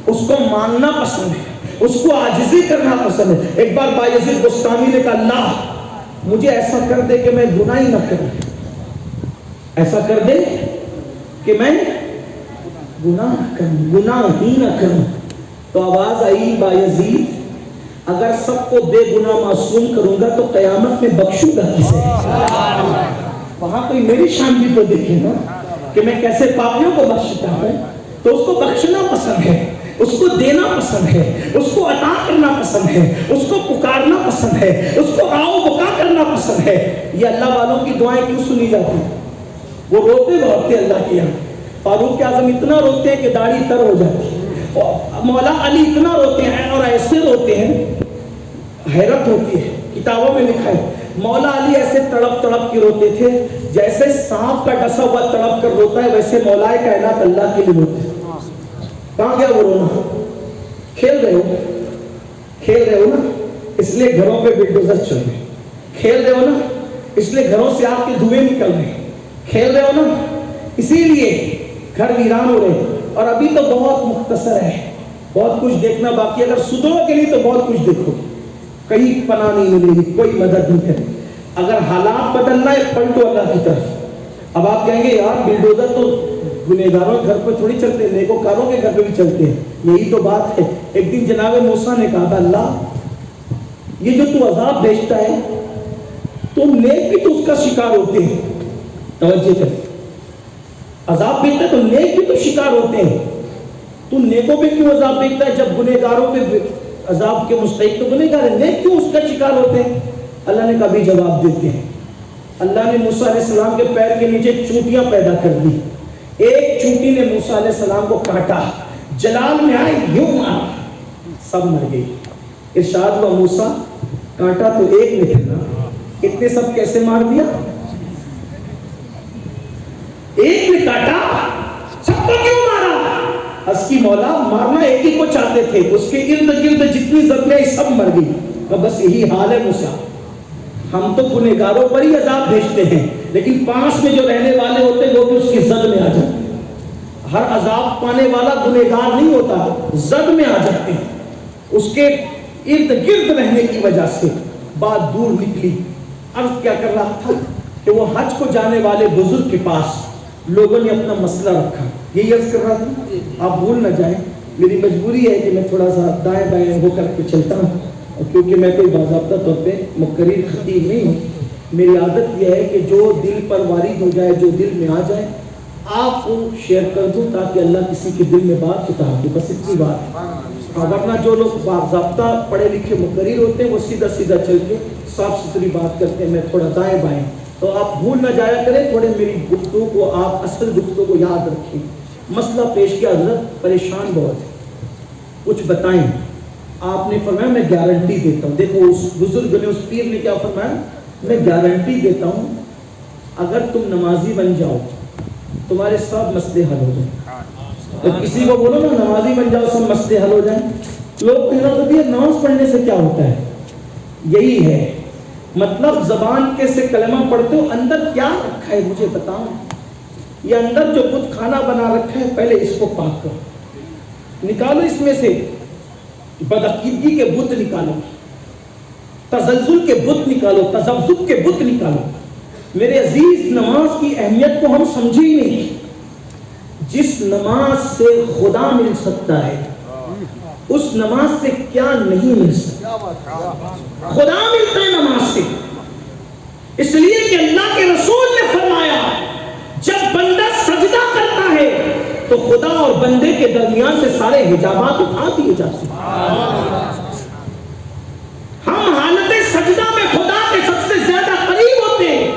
اس کو ماننا پسند ہے، اس کو عاجزی کرنا پسند ہے۔ ایک بار بایزید بستامی نے کہا اللہ مجھے ایسا کر دے کہ میں گناہ ہی نہ کروں، ایسا کر دے کہ میں گناہ ہی نہ کروں۔ تو آواز آئی بایزید اگر سب کو بے گناہ معصوم کروں گا تو قیامت میں بخشوں گا کسے؟ وہاں کوئی میری شان بھی تو دیکھے نا کہ میں کیسے پاپیوں کو بخشتا ہوں۔ تو اس کو بخشنا پسند ہے، اس کو دینا پسند ہے، اس کو عطا کرنا پسند ہے، اس کو پکارنا پسند ہے، اس کو آؤ بکا کرنا پسند ہے۔ یہ اللہ والوں کی دعائیں کیوں سنی جاتی ہیں؟ وہ روتے بہت تھے اللہ کے یہاں، فاروق اعظم اتنا روتے ہیں کہ داڑھی تر ہو جاتی ہے، مولا علی اتنا روتے ہیں اور ایسے روتے ہیں، حیرت ہوتی ہے، کتابوں میں لکھا ہے مولا علی ایسے تڑپ تڑپ کے روتے تھے جیسے سانپ کا ڈسا ہوا تڑپ کر روتا ہے، ویسے مولا کائنات اللہ کے لیے روتے ہیں۔ کہاں گیا وہ رونا؟ کھیل رہے ہو نا، اس لیے گھروں پہ بلڈوزر چل رہے، کھیل رہے ہو نا، اس لیے گھروں سے آپ کے دھوئیں نکل رہے، کھیل رہے ہو نا، اسی لیے گھر ویران ہو رہے۔ اور ابھی تو بہت مختصر ہے، بہت کچھ دیکھنا باقی، اگر سدھرو کے لیے تو بہت کچھ دیکھو، کہیں پناہ نہیں ملے گی، کوئی مدد نہیں کرے۔ اگر حالات بدلنا ہے پلٹو اللہ کی طرف۔ اب آپ کہیں گے یار بلڈوزر تو گنہگاروں کے گھر پہ تھوڑی چلتے، نیکوکاروں کے گھر پہ بھی چلتے ہیں، یہی تو بات ہے۔ ایک دن جناب موسیٰ نے کہا اللہ یہ جو تو عذاب بھیجتا ہے تو نیک بھی تو اس کا شکار ہوتے ہیں، توجہ کریں، عذاب بھیجتا ہے تو نیک بھی تو شکار ہوتے ہیں، تو نیکوں پہ کیوں عذاب بھیجتا ہے؟ جب گنہگاروں پہ عذاب کے مستحق تو گنہگار ہے، نیک کیوں اس کا شکار ہوتے ہیں؟ اللہ نے کبھی جواب دیتے ہیں۔ اللہ نے موسیٰ علیہ السلام کے پیر کے نیچے چونٹیاں پیدا کر دی، ایک چونٹی نے موسیٰ علیہ السلام کو کاٹا، جلال میں آئے یوں مارا، سب مر گئی۔ ارشاد ہوا موسیٰ کاٹا تو ایک نے تھا، اتنے سب کیسے مار دیا؟ ایک نے کاٹا سب کو کیوں مارا؟ اس کی مولا مارنا ایک ہی کو چاہتے تھے، اس کے ارد گرد جتنی ضربیں سب مر گئی۔ تو بس یہی حال ہے موسیٰ، ہم تو گنہگاروں پر ہی عذاب بھیجتے ہیں، لیکن پاس میں جو رہنے والے ہوتے ہیں وہ بھی اس کی زد میں آ جاتے ہیں۔ ہر عذاب پانے والا گنہگار نہیں ہوتا، زد میں آ جاتے ہیں، اس کے ارد گرد رہنے کی وجہ سے بات دور نکلی۔ عرض کیا کر رہا تھا کہ وہ حج کو جانے والے بزرگ کے پاس لوگوں نے اپنا مسئلہ رکھا، یہی عرض کر رہا تھا۔ آپ بھول نہ جائیں، میری مجبوری ہے کہ میں تھوڑا سا دائیں بائیں ہو کر کے چلتا ہوں، کیونکہ میں کوئی باضابطہ طور پہ مقرر خطیب نہیں ہوں۔ میری عادت یہ ہے کہ جو دل پر وارد ہو جائے، جو دل میں آ جائے، آپ کو شیئر کر دوں تاکہ اللہ کسی کے دل میں بات اتار دے، بس اتنی بات ہے۔ ورنہ جو لوگ باضابطہ پڑھے لکھے مقرر ہوتے ہیں وہ سیدھا سیدھا چل کے صاف ستھری بات کرتے ہیں، میں تھوڑا دائیں بائیں، تو آپ بھول نہ جایا کریں، تھوڑے میری گفتگو کو آپ اصل گفتگو کو یاد رکھیں۔ مسئلہ پیش کیا حضرت، پریشان بہت ہے، کچھ بتائیں۔ آپ نے فرمایا میں گارنٹی دیتا ہوں۔ دیکھو اس بزرگ نے، اس پیر نے کیا فرمایا؟ میں گارنٹی دیتا ہوں اگر تم نمازی بن جاؤ تمہارے سب مسئلے حل ہو جائیں۔ تو کسی کو بولو نا نمازی بن جاؤ سب مسئلے حل ہو جائیں، لوگ کہنا تو یہ نماز پڑھنے سے کیا ہوتا ہے؟ یہی ہے مطلب، زبان کے سے کلمہ پڑھتے ہو، اندر کیا رکھا ہے مجھے بتاؤ۔ یہ اندر جو بت خانہ بنا رکھا ہے پہلے اس کو پاک کرو، نکالو اس میں سے بدعقیدگی کے بت نکالو، تزلزل کے بت نکالو، تذبذب کے بت نکالو۔ میرے عزیز، نماز کی اہمیت کو ہم سمجھے ہی نہیں۔ جس نماز سے خدا مل سکتا ہے اس نماز سے کیا نہیں مل سکتا؟ خدا ملتا ہے نماز سے، اس لیے کہ اللہ کے رسول نے فرمایا جب بندہ سجدہ کرتا ہے تو خدا اور بندے کے درمیان سے سارے حجابات اٹھا دیے جاتے ہیں۔ ہم حالت سجدہ میں خدا کے سب سے زیادہ قریب ہوتے ہیں،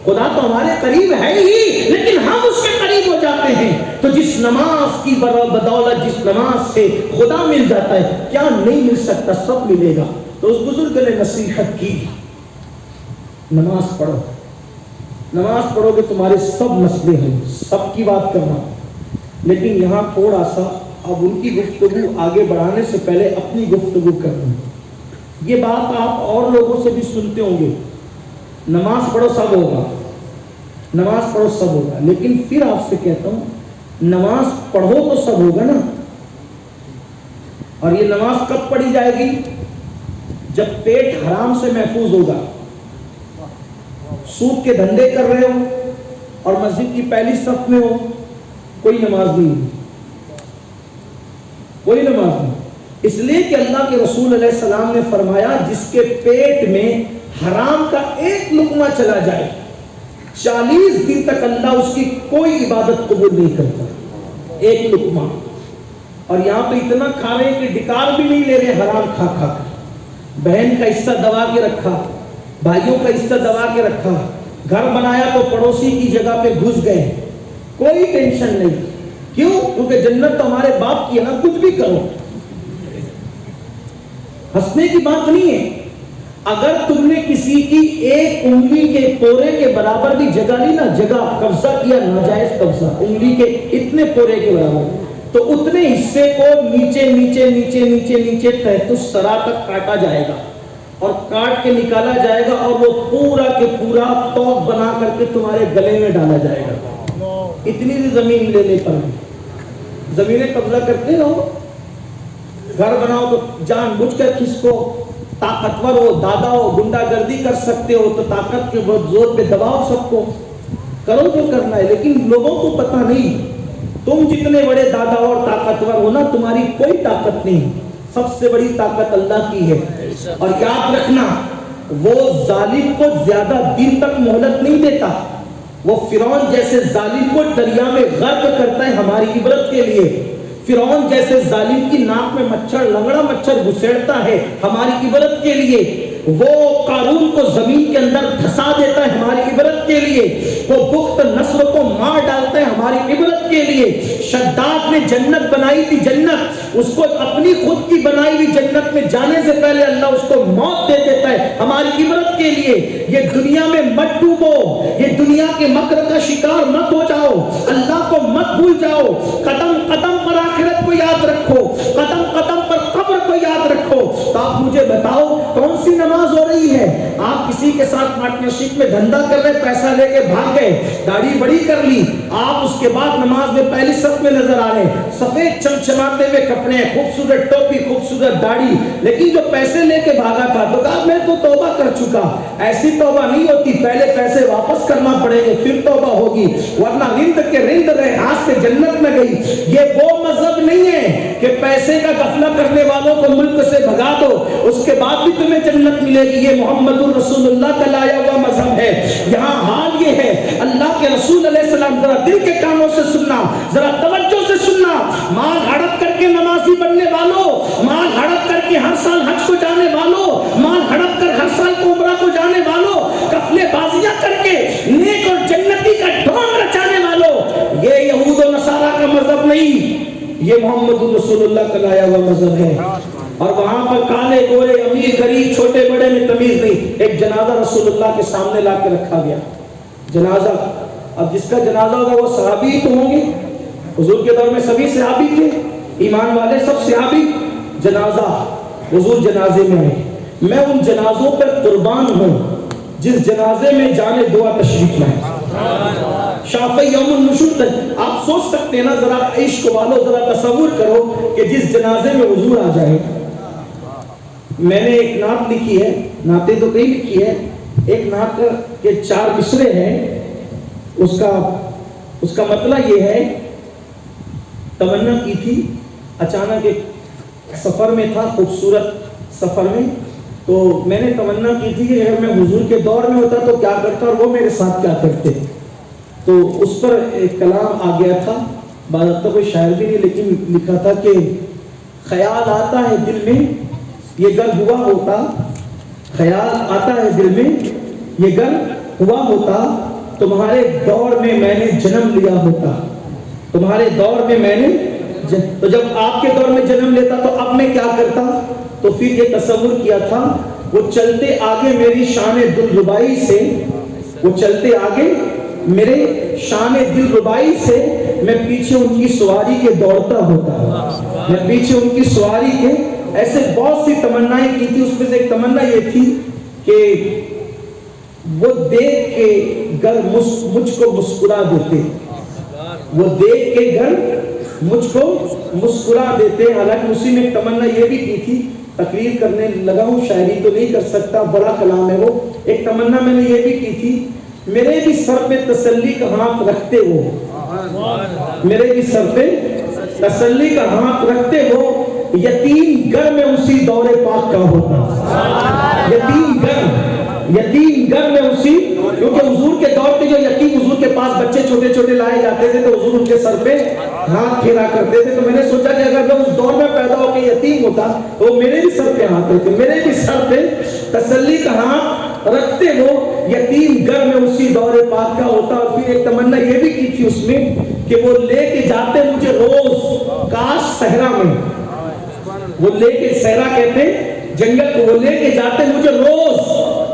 خدا تو ہمارے قریب ہے ہی لیکن ہم اس کے قریب ہو جاتے ہیں۔ تو جس نماز کی بدولت، جس نماز سے خدا مل جاتا ہے، کیا نہیں مل سکتا؟ سب ملے گا۔ تو اس بزرگ نے نصیحت کی، نماز پڑھو، نماز پڑھو گے تمہارے سب مسئلے ہیں، سب کی بات کرنا۔ لیکن یہاں تھوڑا سا اب ان کی گفتگو آگے بڑھانے سے پہلے اپنی گفتگو کروں۔ یہ بات آپ اور لوگوں سے بھی سنتے ہوں گے، نماز پڑھو سب ہوگا، نماز پڑھو سب ہوگا، لیکن پھر آپ سے کہتا ہوں نماز پڑھو تو سب ہوگا نا۔ اور یہ نماز کب پڑھی جائے گی؟ جب پیٹ حرام سے محفوظ ہوگا۔ سود کے دھندے کر رہے ہو اور مسجد کی پہلی صف میں ہو، کوئی نماز نہیں، کوئی نماز نہیں۔ اس لیے کہ اللہ کے رسول علیہ السلام نے فرمایا جس کے پیٹ میں حرام کا ایک لقمہ چلا جائے 40 دن تک اللہ اس کی کوئی عبادت قبول نہیں کرتا، ایک لقمہ۔ اور یہاں تو اتنا کھا رہے ہیں کہ ڈکار بھی نہیں لے رہے حرام کھا کھا کر۔ بہن کا حصہ دبا کے رکھا، بھائیوں کا حصہ دبا کے رکھا، گھر بنایا تو پڑوسی کی جگہ پہ گھس گئے، کوئی ٹینشن نہیں۔ کیوں؟ کیونکہ جنت تو ہمارے باپ کی ہے نا، کچھ بھی کرو، ہنسنے کی بات نہیں ہے۔ اگر تم نے کسی کی ایک انگلی کے پورے کے برابر بھی جگہ لی نا، جگہ قبضہ کیا، ناجائز قبضہ، انگلی کے اتنے پورے کے برابر، تو اتنے حصے کو نیچے نیچے نیچے نیچے نیچے تحت الثری تک کاٹا جائے گا اور کاٹ کے نکالا جائے گا، اور وہ پورا کے پورا توق بنا کر کے تمہارے گلے میں ڈالا جائے گا۔ اتنی سی زمین لینے پر بھی زمینیں قبضہ کرتے رہو، گھر بناؤ تو جان بوجھ کر کس کو، طاقتور ہو، دادا ہو، گنڈا گردی کر سکتے ہو تو طاقت کے بہت زور پہ دباؤ، سب کو کرو جو کرنا ہے، لیکن لوگوں کو پتہ نہیں تم جتنے بڑے دادا اور طاقتور ہو نا، تمہاری کوئی طاقت نہیں، سب سے بڑی طاقت اللہ کی ہے۔ اور یاد رکھنا، وہ ظالم کو زیادہ دن تک مہلت نہیں دیتا، وہ فرعون جیسے ظالم کو دریا میں غرق کرتا ہے ہماری عبرت کے لیے۔ فرعون جیسے ظالم کی ناک میں مچھر، لنگڑا مچھر گھسیڑتا ہے ہماری عبرت کے لیے، وہ قارون کو زمین کے اندر دھسا دیتا ہے ہماری عبرت کے لیے، وہ بخت نصر کو مار ڈالتا ہے ہماری عبرت کے لیے۔ شداد نے جنت بنائی تھی، جنت اس کو اپنی خود کی بنائی ہوئی جنت میں جانے سے پہلے اللہ اس کو موت دے دیتا ہے ہماری عبرت کے لیے۔ یہ دنیا میں مت ڈوبو، یہ دنیا کے مکر کا شکار مت ہو جاؤ، اللہ کو مت بھول جاؤ، قدم قدم پر آخرت کو یاد رکھو، قدم قدم پر قبر کو یاد رکھو۔ تو آپ مجھے بتاؤ کون سی نماز ہو رہی ہے؟ آپ کسی کے ساتھ پارٹنرشپ میں دھندا کر رہے، پیسہ لے کے بھاگ گئے، داڑھی بڑی کر لی، آپ اس کے بعد نماز میں پہلی صف میں نظر آ رہے، سفید چمچماتے ہوئے کپڑے، خوبصورت ٹوپی، خوبصورت داڑھی، لیکن جو پیسے لے کے بھاگا تھا تو کہا میں تو توبہ کر چکا۔ ایسی توبہ نہیں ہوتی، پہلے پیسے واپس کرنا پڑے گے پھر توبہ ہوگی، ورنہ رند کے رند رہے، ہاتھ سے جنت میں گئی۔ یہ وہ مذہب نہیں ہے کہ پیسے کا غفلہ کرنے والوں کو ملک سے بھگا دو اس کے بعد بھی تمہیں جنت ملے گی۔ یہ محمد الرسول اللہ کا لایا ہوا مذہب ہے۔ یہاں حال یہ ہے، اللہ کے رسول علیہ السلام، ذرا دل کے کانوں سے سننا، ذرا توجہ سے سننا، مال ہڑپ کر کے نمازی بننے والوں، مال ہڑپ کر کے ہر سال حج کو جانے والوں، مال ہڑپ کر ہر سال عمرہ کو جانے والوں، قفلے بازیاں کر کے نیک اور جنتی کا ڈھونگ رچانے والوں، یہ یہود و نصارہ کا مذہب نہیں، یہ محمد رسول اللہ کا لایا ہوا مذہب ہے۔ اور وہاں پر کالے گورے، امیر غریب، چھوٹے بڑے میں تمیز نہیں۔ ایک جنازہ رسول اللہ کے سامنے لا کے رکھا گیا، جنازہ، اب جس کا جنازہ ہوگا وہ صحابی ہی تو ہوں گے، حضور کے دور میں سبھی صحابی تھے، ایمان والے سب صحابی۔ جنازہ، حضور جنازے میں ہیں، میں ان جنازوں پر قربان ہوں جس جنازے میں جانے دعا تشریف لائے۔ شافعی یوم النشور تک آپ سوچ سکتے ہیں نا، ذرا عشق والو ذرا تصور کرو کہ جس جنازے میں حضور آ جائے۔ میں نے ایک نعت لکھی ہے، نعتیں تو کئی لکھی ہے، ایک نعت کے 4 مصرے ہیں، اس کا مطلب یہ ہے، تمنا کی تھی، اچانک ایک سفر میں تھا، خوبصورت سفر میں، تو میں نے تمنا کی تھی کہ اگر میں حضور کے دور میں ہوتا تو کیا کرتا اور وہ میرے ساتھ کیا کرتے، تو اس پر ایک کلام آ گیا تھا، باضابطہ کوئی شاعر بھی نہیں، لیکن لکھا تھا کہ خیال آتا ہے دل میں یہ گر ہوا ہوتا، خیال آتا ہے دل میں یہ گر ہوا ہوتا، تمہارے دور میں میں نے جنم لیا ہوتا، تمہارے دور میں میں نے تو جب آپ کے دور میں جنم لیتا تو اب میں کیا کرتا، تو پھر یہ تصور کیا تھا وہ چلتے آگے میری شان دلربائی سے، وہ چلتے آگے میرے شان دلربائی سے، میں پیچھے ان کی سواری کے دوڑتا ہوتا، میں پیچھے ان کی سواری کے، ایسے بہت سی تمنائیں کی تھی، اس میں سے ایک تمنا یہ تھی کہ وہ دیکھ کے گر مجھ کو مسکرا دیتے، وہ دیکھ کے گر مجھ کو مسکرا دیتے۔ حالانکہ اسی میں تمنا یہ بھی کی تھی، تقریر کرنے لگا ہوں، شاعری تو نہیں کر سکتا، بڑا کلام ہے وہ، ایک تمنا میں نے یہ بھی کی تھی، میرے بھی سر پہ تسلی کا ہاتھ رکھتے ہو، میرے بھی سر پہ تسلی کا ہاتھ رکھتے ہو، یتیم گر میں اسی دور پاک کا ہوتا، یتیم گر میں اسی، کیونکہ حضور کے دور کے جو یتیم حضور کے پاس بچے چھوٹے چھوٹے لائے جاتے تھے تو حضور ان کے سر پہ ہاتھ پھیرا کرتے تھے، تو میں نے سوچا کہ اگر میں اس دور میں پیدا ہو کے یتیم ہوتا تو میرے بھی سر پہ ہاتھ رکھتے، میرے بھی سر پہ تسلی کا ہاتھ رکھتے ہو، یتیم گر میں اسی دور پاک کا ہوتا۔ اور پھر ایک تمنا یہ بھی کی تھی اس میں کہ وہ لے کے جاتے مجھے روز کاش صحرا میں، وہ لے کے صحرا کہتے ہیں جنگل کو، وہ لے کے جاتے مجھے روز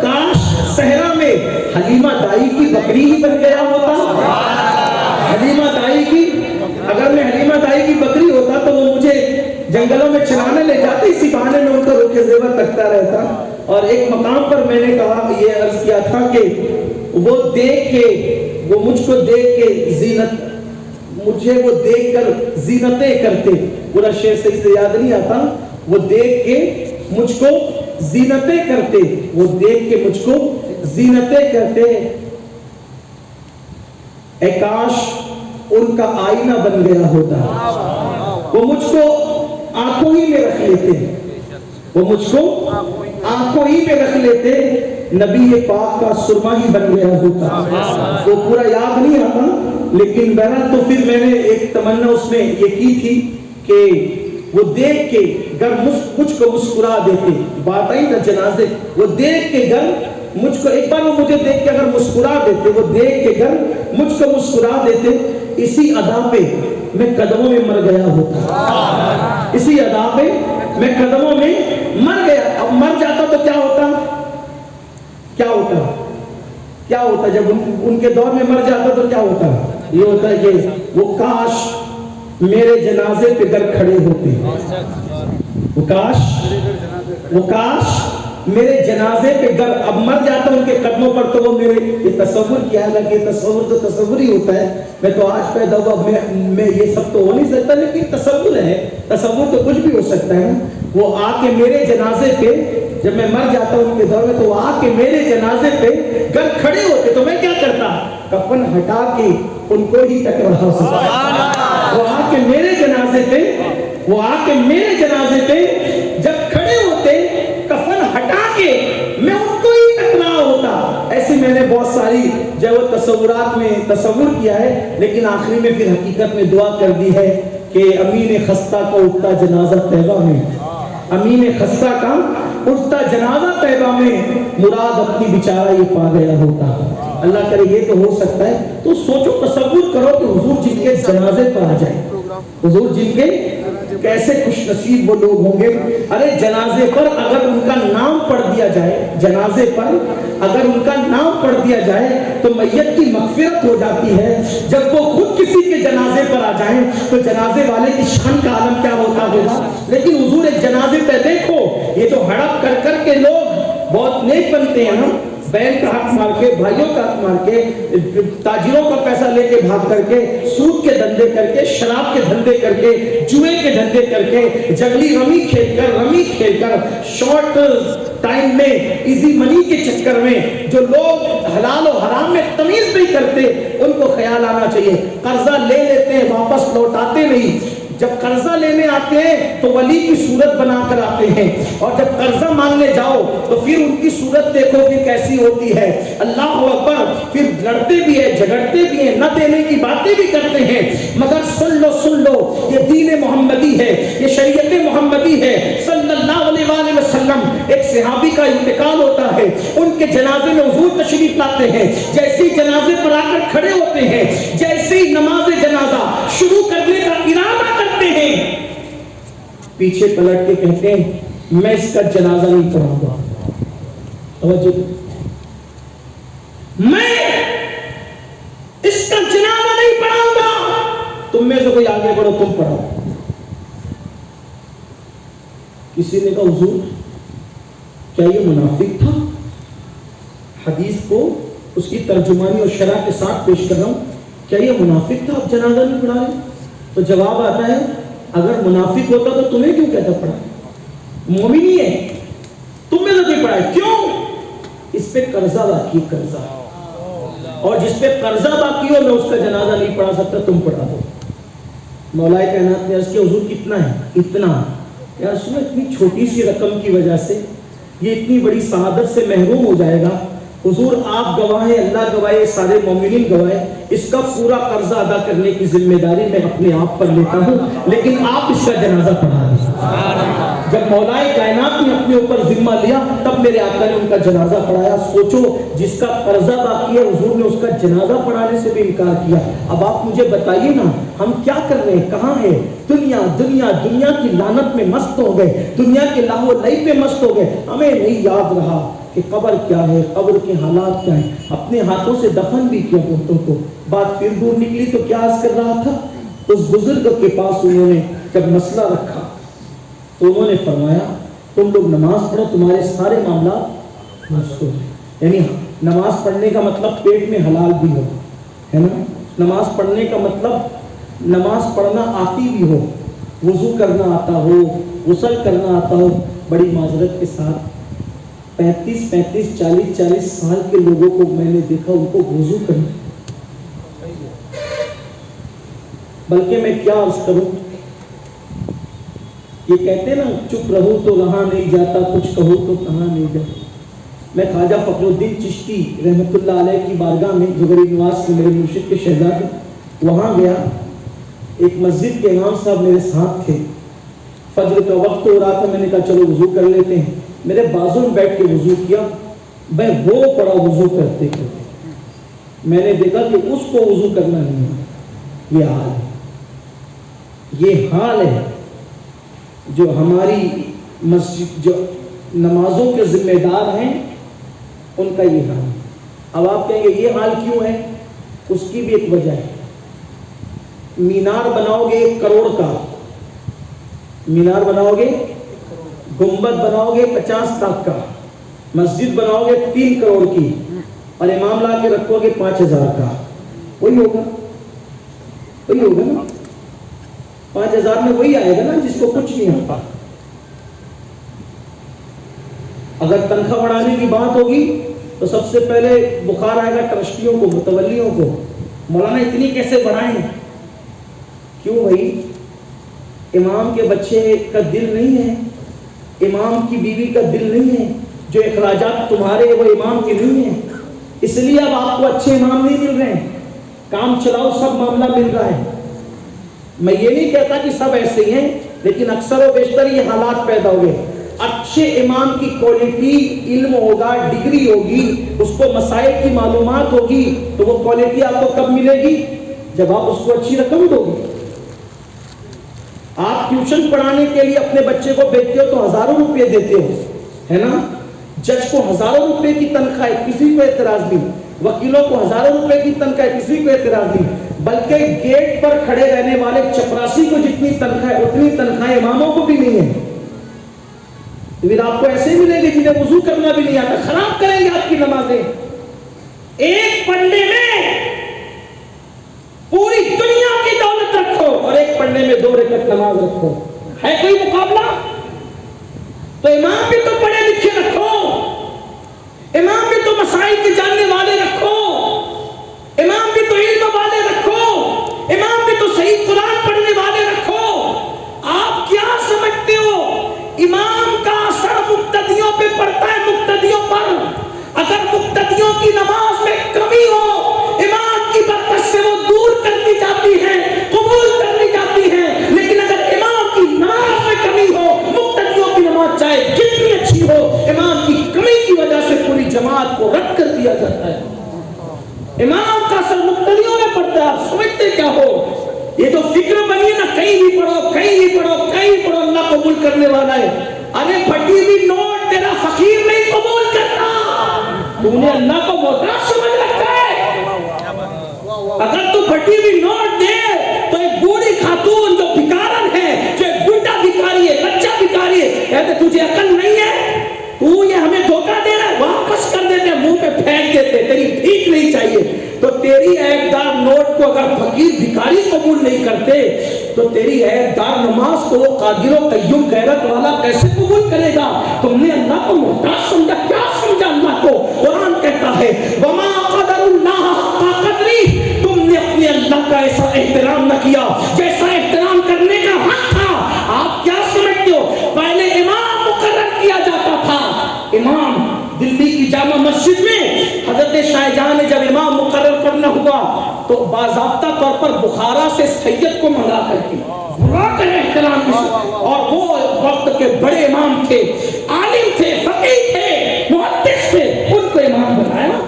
کاش صحرا میں حلیمہ دائی کی بکری ہی بن گیا ہوتا. حلیمہ دائی کی، اگر میں حلیمہ دائی کی بکری ہوتا تو وہ مجھے جنگلوں میں چلانے لے جاتے، اسی بہانے میں ان کا رخ زیور تکتا رہتا. اور ایک مقام پر میں نے کہا، یہ عرض کیا تھا کہ وہ دیکھ کے، وہ مجھ کو دیکھ کے زینت، مجھے وہ دیکھ کر زینتیں کرتے. پورا شعر صحیح سے یاد نہیں آتا. وہ دیکھ کے مجھ کو زینتیں کرتے، وہ دیکھ کے مجھ کو زینتیں کرتے. اے کاش ان کا آئینہ بن گیا ہوتا. وہ مجھ کو آنکھوں ہی میں رکھ لیتے، وہ مجھ کو آنکھوں ہی میں رکھ لیتے. نبی پاک کا سرما ہی بن گیا ہوتا. وہ پورا یاد نہیں آتا، لیکن بہرحال تو پھر میں نے ایک تمنا اس میں یہ کی تھی کہ وہ دیکھ کے گر مجھ کو مسکرا دیتے. بات آئی نا جنازے، وہ دیکھ کے گر مجھ کو، ایک بار وہ مجھے دیکھ کے اگر مسکرا دیتے، وہ دیکھ کے گر مجھ کو مسکرا دیتے، اسی ادا پہ میں قدموں میں مر گیا ہوتا. اسی ادا پہ میں قدموں میں مر گیا. اب مر جاتا تو کیا ہوتا؟ کیا ہوتا؟ کیا ہوتا جب ان کے دور میں مر جاتا تو کیا ہوتا؟ یہ ہوتا ہے کہ وہ کاش میرے جنازے پہ گر کھڑے ہوتے، وہ کاش میرے جنازے پہ گر، اب مر جاتا ان کے قدموں پر تو وہ میرے، یہ تصور کیا ہے کہ تصور تو تصور ہی ہوتا ہے. میں تو آج پیدا ہوا، میں یہ سب تو ہو نہیں سکتا، لیکن تصور ہے، تصور تو کچھ بھی ہو سکتا ہے. وہ آ کے میرے جنازے پہ، جب میں مر جاتا ان کے دور میں، تو وہ آ کے میرے جنازے پہ گر کھڑے ہوتے تو میں کیا کرتا؟ کفن ہٹا کے ان کو ہی ٹکرا ہوتا. وہ آ کے میرے جنازے پہ، وہ آ کے میرے جنازے پہ جب کھڑے ہوتے، کفن ہٹا کے میں ان کو ہی ٹکرا ہوتا. ایسے میں نے بہت ساری جو تصورات میں تصور کیا ہے، لیکن آخری میں پھر حقیقت میں دعا کر دی ہے کہ امین خستہ کا اٹھتا جنازہ طیبہ میں، امین خستہ کا اٹھتا جنازہ طیبہ میں مراد اپنی بیچارہ یہ پا گیا ہوتا. اللہ کرے یہ تو ہو سکتا ہے. تو سوچو، تصور کرو کہ حضور جن کے جنازے پر آ جائے، حضور جن کے، کیسے خوش نصیب وہ لوگ ہوں گے. ارے جنازے پر اگر ان کا نام پڑھ دیا جائے، جنازے پر اگر ان کا نام پڑھ دیا جائے تو میت کی مغفرت ہو جاتی ہے. جب وہ خود کسی کے جنازے پر آ جائیں تو جنازے والے کی شان کا عالم کیا ہوتا ہوگا. لیکن حضور ایک جنازے پہ دیکھو، یہ جو ہڑپ کر کر کے لوگ بہت نیک بنتے ہیں نا، بہن کا حق مار کے، بھائیوں کا حق مار کے، تاجروں کا پیسہ لے کے بھاگ کر کے، سود کے دھندے کر کے، شراب کے دھندے کر کے، جوئے کے دھندے کر کے، جنگلی رمی کھیل کر شارٹ ٹائم میں ایزی منی کے چکر میں جو لوگ حلال و حرام میں تمیز نہیں کرتے، ان کو خیال آنا چاہیے. قرضہ لے لیتے ہیں، واپس لوٹاتے نہیں. جب قرضہ لینے آتے ہیں تو ولی کی صورت بنا کر آتے ہیں، اور جب قرضہ مانگنے جاؤ تو پھر ان کی صورت دیکھو کہ کیسی ہوتی ہے. اللہ اکبر، پھر لڑتے بھی ہیں، جھگڑتے بھی ہیں، نہ دینے کی باتیں بھی کرتے ہیں. مگر سن لو، یہ دین محمدی ہے، یہ شریعت محمدی ہے. صلی اللہ علیہ وآلہ وسلم، ایک صحابی کا انتقال ہوتا ہے، ان کے جنازے میں حضور تشریف لاتے ہیں. جیسے ہی جنازے پر آ کر کھڑے ہوتے ہیں، جیسے ہی نماز جنازہ شروع کرنے کا ارادہ کرتے ہیں، پیچھے پلٹ کے کہتے ہیں میں اس کا جنازہ نہیں پڑھاؤں گا. میں اس کا جنازہ نہیں پڑھاؤں گا. تم میں سے کوئی آگے بڑھو، تم پڑھاؤ. کسی نے کہا حضور کیا یہ منافق تھا؟ حدیث کو اس کی ترجمانی اور شرح کے ساتھ پیش کر رہا ہوں. کیا یہ منافق تھا اب جنازہ نہیں پڑھا رہے؟ تو جواب آتا ہے اگر منافق ہوتا تو تمہیں کیوں کہتا پڑھا؟ مومن ہی ہے، تم میں سے کوئی پڑھا ہے کیوں؟ اس پہ قرضہ باقی، قرضہ، اور جس پہ قرضہ باقی ہو میں اس کا جنازہ نہیں پڑھا سکتا، تم پڑھا دو. مولا کائنات نے عرض کیا حضور کتنا ہے؟ اتنا. یار سنو، اتنی چھوٹی سی رقم کی وجہ سے یہ اتنی بڑی سعادت سے محروم ہو جائے گا. حضور آپ گواہ ہیں، اللہ گواہ ہے، سارے مومنین گواہ ہیں، اس کا پورا قرضہ ادا کرنے کی ذمہ داری میں اپنے آپ پر لیتا ہوں، لیکن آپ اس کا جنازہ پڑھا دیں. جب مولائے کائنات نے اپنے اوپر ذمہ لیا تب میرے آقا نے ان کا جنازہ پڑھایا. سوچو جس کا قرضہ باقی ہے حضور نے اس کا جنازہ پڑھانے سے بھی انکار کیا. اب آپ مجھے بتائیے نا ہم کیا کر رہے ہیں, کہاں ہے دنیا دنیا دنیا کی لعنت میں مست ہو گئے, دنیا کے لاہو لئی پہ مست ہو گئے. ہمیں نہیں یاد رہا کہ قبر کیا ہے, قبر کے حالات کیا ہیں. اپنے ہاتھوں سے دفن بھی کیا بہتوں کو. بات پھر دور نکلی تو کیا عرض کر رہا تھا, اس بزرگ کے پاس انہوں نے جب مسئلہ رکھا تو انہوں نے فرمایا تم لوگ نماز پڑھو تمہارے سارے معاملات مست ہو جائیں. یعنی نماز پڑھنے کا مطلب پیٹ میں حلال بھی ہو, ہے نا. نماز پڑھنے کا مطلب نماز پڑھنا آتی بھی ہو, وضو کرنا آتا ہو, غسل کرنا آتا ہو. بڑی معذرت کے ساتھ 35 40 سال کے لوگوں کو میں نے دیکھا ان کو وضو کرنا. بلکہ میں کیا عرض کروں, یہ کہتے ہیں نا چپ رہو تو رہا نہیں جاتا, کچھ کہو تو کہاں نہیں جاتا. میں خواجہ فخر الدین چشتی رحمۃ اللہ علیہ کی بارگاہ میں جو غریب نواز سے میرے مرشد کے شہزادے وہاں گیا. ایک مسجد کے امام صاحب میرے ساتھ تھے. فجر کا وقت ہو رہا تھا, میں نے کہا چلو وضو کر لیتے ہیں. میرے بازو میں بیٹھ کے وضو کیا. میں وہ پڑا وضو کرتے کرتے میں نے دیکھا کہ اس کو وضو کرنا نہیں ہے. یہ حال ہے, یہ حال ہے جو ہماری مسجد جو نمازوں کے ذمہ دار ہیں ان کا یہ حال ہے. اب آپ کہیں گے یہ حال کیوں ہے, اس کی بھی ایک وجہ ہے. مینار بناؤ گے 1 کروڑ کا, مینار بناؤ گے, گنبد بناؤ گے 50 لاکھ کا, مسجد بناؤ گے 3 کروڑ کی, اور امام لا کے رکھو گے 5000 کا. وہی ہوگا, وہی ہوگا نا. 5000 میں وہی آئے گا نا جس کو کچھ نہیں آتا. اگر تنخواہ بڑھانے کی بات ہوگی تو سب سے پہلے بخار آئے گا ٹرسٹیوں کو, متولیوں کو. مولانا اتنی کیسے بڑھائیں؟ کیوں بھائی, امام کے بچے کا دل نہیں ہے, امام کی بیوی کا دل نہیں ہے, جو اخراجات تمہارے وہ امام کے نہیں ہیں. اس لیے اب آپ کو اچھے امام نہیں مل رہے ہیں. کام چلاؤ سب معاملہ مل رہا ہے. میں یہ نہیں کہتا کہ سب ایسے ہی ہیں, لیکن اکثر و بیشتر یہ حالات پیدا ہوئے. اچھے امام کی کوالٹی علم ہوگا, ڈگری ہوگی, اس کو مسائل کی معلومات ہوگی, تو وہ کوالٹی آپ کو کب ملے گی؟ جب آپ اس کو اچھی رقم دو گے. آپ ٹیوشن پڑھانے کے لیے اپنے بچے کو بھیجتے ہو تو ہزاروں روپے دیتے ہو, ہے نا. جج کو ہزاروں روپے کی تنخواہ ہے, کسی کو اعتراض نہیں. وکیلوں کو ہزاروں روپے کی تنخواہ ہے, کسی کو اعتراض نہیں. بلکہ گیٹ پر کھڑے رہنے والے چپراسی کو جتنی تنخواہ ہے اتنی تنخواہ اماموں کو بھی نہیں ہے. پھر آپ کو ایسے ملیں گے جنہیں وضو کرنا بھی نہیں آتا, خراب کریں گے آپ کی نمازیں. ایک پنڈے میں پوری دنیا کی دولت رکھو اور ایک پنڈے میں 2 رکعت نماز رکھو, ہے کوئی مقابلہ؟ تو امام بھی تو پڑھے لکھے رکھو, امام بھی تو مسائل کے جاننے والے رکھو, امام بھی تو علم والے رکھو, امام بھی تو صحیح قرآن پڑھنے والے رکھو. آپ کیا سمجھتے ہو امام کا اثر مقتدیوں پہ پڑتا ہے؟ مقتدیوں پر اگر مقتدیوں کی نماز میں کمی ہو, امام کی برکت سے وہ دور کر دی جاتی ہے, قبول کر لی جاتی ہے. لیکن اگر امام کی نماز میں کمی ہو, مقتدیوں کی نماز چاہے جتنی اچھی ہو, امام کی کمی کی وجہ سے پوری جماعت کو رد کر دیا جاتا ہے. امام کا اثر مقتدیوں میں پڑتا ہے. آپ سمجھتے کیا ہو؟ یہ تو فکر بنی نا, کہیں بھی پڑھو, کہیں بھی پڑھو, کہیں بھی پڑھو, اللہ قبول کرنے والا ہے. ارے پھٹی ہوئی نوٹ تیرا فقیر نہیں قبول کرتا, تو نے اللہ کو محتاج سمجھ رکھا ہے. اگر تو پھٹی ہوئی نوٹ دے تو ایک بوڑھی خاتون جو بھکارن ہے, جو ایک بڈھا بھکاری ہے, بچہ بھکاری ہے, کہتے تجھے عقل نہیں ہے, تو یہ ہمیں دھوکہ دے رہا ہے, واپس کر دیتے, منہ پہ پھینک دیتے, تیری بھیک نہیں چاہیے. تو تیری عیبدار نوٹ کو اگر فقیر بھکاری قبول نہیں کرتے تو تیری عیبدار نماز کو وہ قادر و قیوم غیرت والا کیسے قبول کرے گا؟ تم نے اللہ کو محتاج سمجھا. کیا سمجھا اللہ کو؟ قرآن کہتا ہے وما قدر اللہ حق قدری, تم نے اپنے اللہ کا ایسا احترام نہ کیا جیسا احترام کرنے کا حق تھا. آپ کیا سمجھتے ہو پہلے امام مقرر کیا جاتا تھا. امام دلی کی جامع مسجد میں حضرت شاہ جہاں نے جب امام مقرر کرنا ہوا تو باضابطہ طور پر بخارا سے سید کو منگا کر کے بلا کر احترام کی, اور وہ وقت کے بڑے امام تھے، عالم تھے، فقیہ تھے، محدث تھے، ان کو امام بنایا.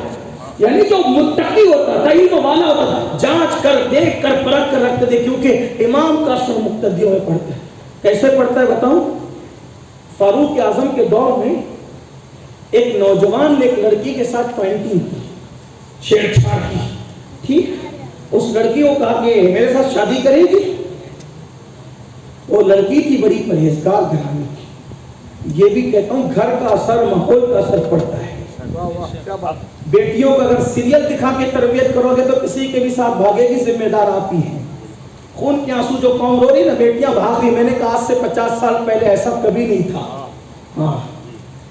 یعنی جو متقی ہوتا تھا، علم والا ہوتا تھا، جانچ کر دیکھ کر پرکھ کر رکھتے تھے، کیونکہ امام کا اثر مقتدیوں میں پڑتا ہے. کیسے پڑتا ہے بتاؤں؟ فاروق اعظم کے دور میں ایک نوجوان نے ایک لڑکی کے ساتھ پینٹنگ کی، چھیڑ چھاڑ کی. ٹھیک، اس لڑکی کو کہا کہ میرے ساتھ شادی کرے گی. وہ لڑکی تھی بڑی پرہیزگار گھرانے کی. یہ بھی کہتا ہوں گھر کا اثر، ماحول کا اثر پڑتا ہے. بیٹیوں کا اگر سیریل دکھا کے تربیت کرو گے تو کسی کے بھی ساتھ بھاگے گی، ذمہ دار آپ ہی ہیں. خون کے آنسو جو قوم رو رہی نا، بیٹیاں بھاگ رہی. میں نے کہا آج سے 50 سال پہلے ایسا کبھی نہیں تھا. ہاں،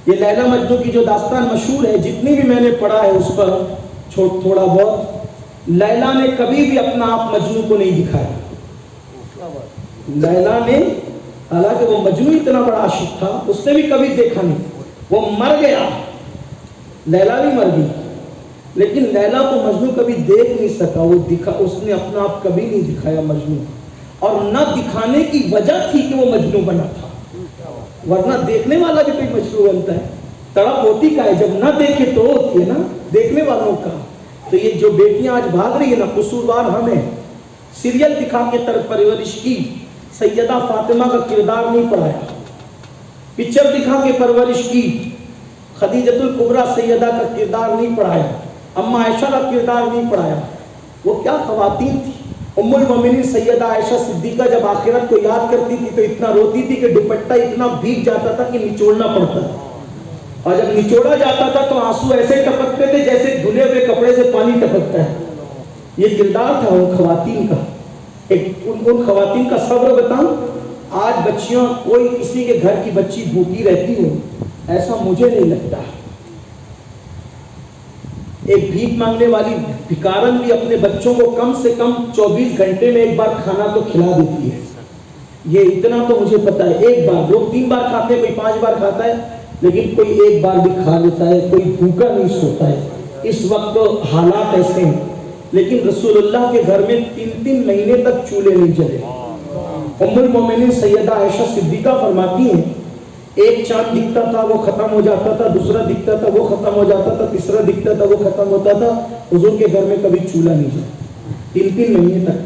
یہ لیلا مجنوں کی جو داستان مشہور ہے، جتنی بھی میں نے پڑھا ہے اس پر تھوڑا بہت، لیلا نے کبھی بھی اپنا آپ مجنوں کو نہیں دکھایا. لیلا نے، حالانکہ وہ مجنوں اتنا بڑا عاشق تھا، اس نے بھی کبھی دیکھا نہیں. وہ مر گیا، لیلا بھی مر گئی، لیکن لیلا کو مجنوں کبھی دیکھ نہیں سکا. وہ دکھا، اس نے اپنا آپ کبھی نہیں دکھایا مجنوں. اور نہ دکھانے کی وجہ تھی کہ وہ مجنوں بنا تھا، ورنہ دیکھنے والا بھی کوئی مجنوں بنتا ہے. تڑپ ہوتی کا ہے جب نہ دیکھے تو ہوتی ہے نا دیکھنے والوں کا. تو یہ جو بیٹیاں آج بھاگ رہی ہے نا، قصوروار ہمیں. سیریل دکھا کے پرورش کی، سیدہ فاطمہ کا کردار نہیں پڑھایا. پکچر دکھا کے پرورش کی، خدیجۃ الکبریٰ سیدہ کا کردار نہیں پڑھایا، اماں عائشہ کا کردار نہیں پڑھایا. وہ کیا خواتین تھی. ام المومنین سیدہ عائشہ صدیقہ جب آخرت کو یاد کرتی تھی تو اتنا روتی تھی کہ دوپٹہ اتنا بھیگ جاتا تھا کہ نچوڑنا پڑتا تھا. اور جب نچوڑا جاتا تھا تو آنسو ایسے ٹپکتے تھے جیسے دھلے ہوئے کپڑے سے پانی ٹپکتا ہے. یہ کردار تھا ان خواتین کا. ان خواتین کا صبر بتاؤں. آج بچیاں، کوئی کسی کے گھر کی بچی بھوکی رہتی ہو، ایسا مجھے نہیں لگتا. ایک بھیک مانگنے والی بھکارن بھی اپنے بچوں کو کم سے کم 24 گھنٹے میں ایک بار کھانا تو کھلا دیتی ہے. یہ اتنا تو مجھے پتا ہے. ایک بار، لوگ 3 بار کھاتے ہیں، کوئی 5 بار کھاتا ہے، لیکن کوئی ایک بار بھی کھا لیتا ہے. کوئی بھوکا نہیں سوتا ہے. اس وقت تو حالات ایسے ہیں. لیکن رسول اللہ کے گھر میں 3 مہینے تک چولہے نہیں جلے. ام المومنین سیدہ عائشہ صدیقہ فرماتی ہیں ایک چاند دکھتا تھا وہ ختم ہو جاتا تھا، دوسرا دکھتا تھا وہ ختم ہو جاتا تھا، تیسرا دکھتا تھا وہ ختم ہوتا تھا. حضور کے گھر میں کبھی چولہا نہیں جلا 3 مہینے تک.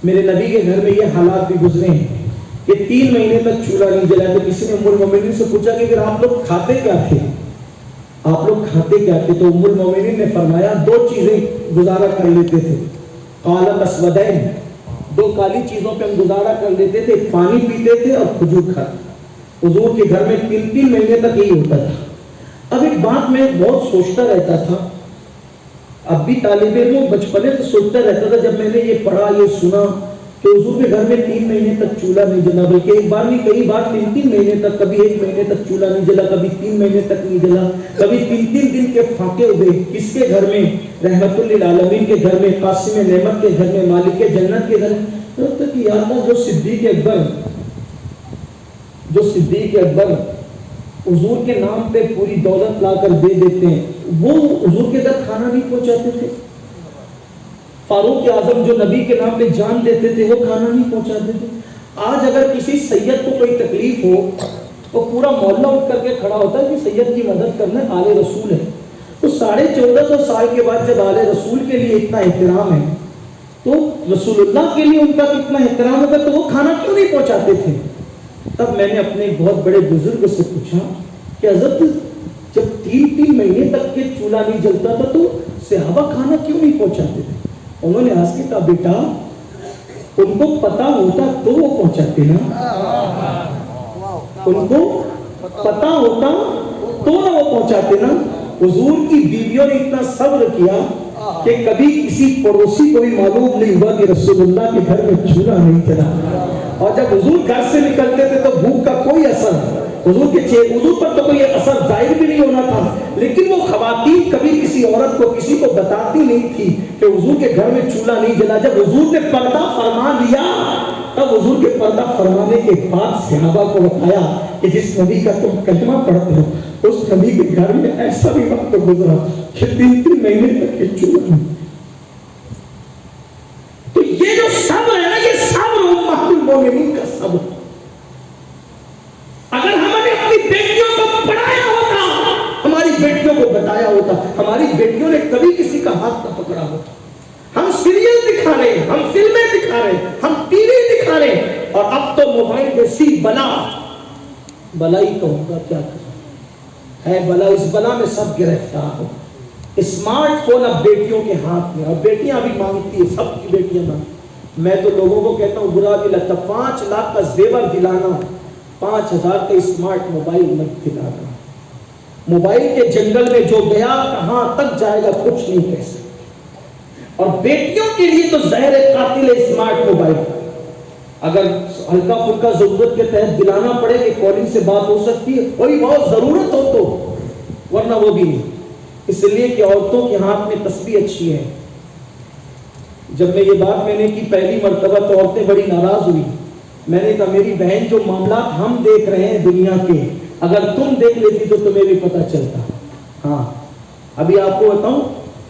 میرے نبی کے گھر میں یہ حالات بھی گزرے ہیں کہ 3 مہینے تک چولہا نہیں جلا. تو کسی نے ام المومنین سے پوچھا کہ آپ لوگ کھاتے کیا تھے، آپ لوگ کھاتے کیا تھے؟ تو ام المومنین نے فرمایا 2 چیزیں گزارا کر لیتے تھے. قال اسودین، 2 کالی چیزوں پہ ہم گزارا کر لیتے تھے، پانی پیتے تھے اور کھجور کھاتے. حضور کے گھر میں 3 مہینے تک یہی ہوتا تھا. اب ایک بات میں بہت سوچتا رہتا تھا، اب بھی طالب علم بچپنے سے سوچتا رہتا تھا جب میں نے یہ پڑھا، یہ سنا کہ حضور کے گھر میں 3 مہینے تک چولہا نہیں جلا، بلکہ ایک بار نہیں کئی بار 3 مہینے تک، کبھی 1 مہینے تک چولہا نہیں جلا، کبھی 3 مہینے تک نہیں جلا، کبھی 3 دن کے فاقے ہوئے. کس کے گھر میں؟ رحمت للعالمین کے گھر میں، قاسم نعمت کے گھر میں، مالک جنت کے گھر میں. تک یاد تھا جو صدیق اکبر حضور کے نام پہ پوری دولت لا کر دے دیتے ہیں، وہ حضور کے گھر کھانا نہیں پہنچاتے تھے. فاروق اعظم جو نبی کے نام پہ جان دیتے تھے، وہ کھانا نہیں پہنچاتے تھے. آج اگر کسی سید کو کوئی تکلیف ہو تو پورا محلہ اٹھ کر کے کھڑا ہوتا ہے کہ سید کی مدد کرنا آل رسول ہے. تو 1450 سال کے بعد جب آل رسول کے لیے اتنا احترام ہے تو رسول اللہ کے لیے ان کا کتنا احترام ہوگا. تو وہ کھانا کیوں نہیں پہنچاتے تھے؟ تب میں نے اپنے بہت بڑے بزرگ سے پوچھا کہ حضرت جب 3 مہینے تک کے چولہا نہیں جلتا تھا تو صحابہ کھانا کیوں نہیں پہنچاتے تھے؟ انہوں نے ہنس کے کہا بیٹا ان کو پتا ہوتا تو وہ پہنچاتے نا، ان کو پتا ہوتا تو نہ وہ پہنچاتے نا. حضور کی بیویوں نے اتنا صبر کیا کہ کبھی کسی پڑوسی کو بھی معلوم نہیں ہوا کہ رسول اللہ کے گھر میں چولہا نہیں چلا. اور جب حضور گھر سے نکلتے تھے تو بھوک کا کوئی اثر حضور پر تو کوئی اثر ظاہر بھی نہیں ہونا تھا. لیکن وہ خواتین کبھی کسی عورت کو کسی کو بتاتی نہیں تھی کہ حضور کے گھر میں چولہا نہیں جلا. جب حضور نے پردہ فرما لیا تب حضور کے پردہ فرمانے کے بعد صحابہ کو بتایا کہ جس نبی کا تم کلمہ پڑھتے ہو اس نبی کے گھر میں ایسا بھی وقت گزرا کہ 3 مہینے تک کے چولہا نہیں. تو یہ جو صبر ہے نا، یہ صبر امت المومنین کا صبر. ہماری بیٹیوں نے کبھی کسی کا ہاتھ نہ پکڑا ہو. ہم سیریل دکھا رہے ہیں, ہم فلمیں دکھا رہے ہیں, ہم ٹی وی دکھا رہے ہیں, اور اب تو موبائل جیسی بلائی کہوں گا, کیا کریں, ہے بلا. اس بلا میں سب گرفتار ہو. اسمارٹ فون اب بیٹیوں کے ہاتھ میں, اور بیٹیاں بھی مانگتی ہیں, سب کی بیٹیاں مانگتی. میں تو لوگوں کو کہتا ہوں برا بھی لگتا, 5 لاکھ کا زیور دلانا, 5,000 کا اسمارٹ موبائل مت دلانا. موبائل کے جنگل میں جو گیا کہاں تک جائے گا کچھ نہیں کہہ سکتے. اور بیٹیوں کے لیے تو زہر قاتل ہے اسمارٹ موبائل. اگر ہلکا پھلکا ضرورت کے تحت دلانا پڑے کہ کالنگ سے بات ہو سکتی ہے, کوئی بہت ضرورت ہو تو, ورنہ وہ بھی نہیں. اس لیے کہ عورتوں کے ہاتھ میں تسبیح اچھی ہے. جب میں یہ بات میں نے کی پہلی مرتبہ تو عورتیں بڑی ناراض ہوئی. میں نے کہا میری بہن جو معاملات ہم دیکھ رہے ہیں دنیا کے, اگر تم دیکھ لیتی تو تمہیں بھی پتہ چلتا. ہاں ابھی آپ کو بتاؤں,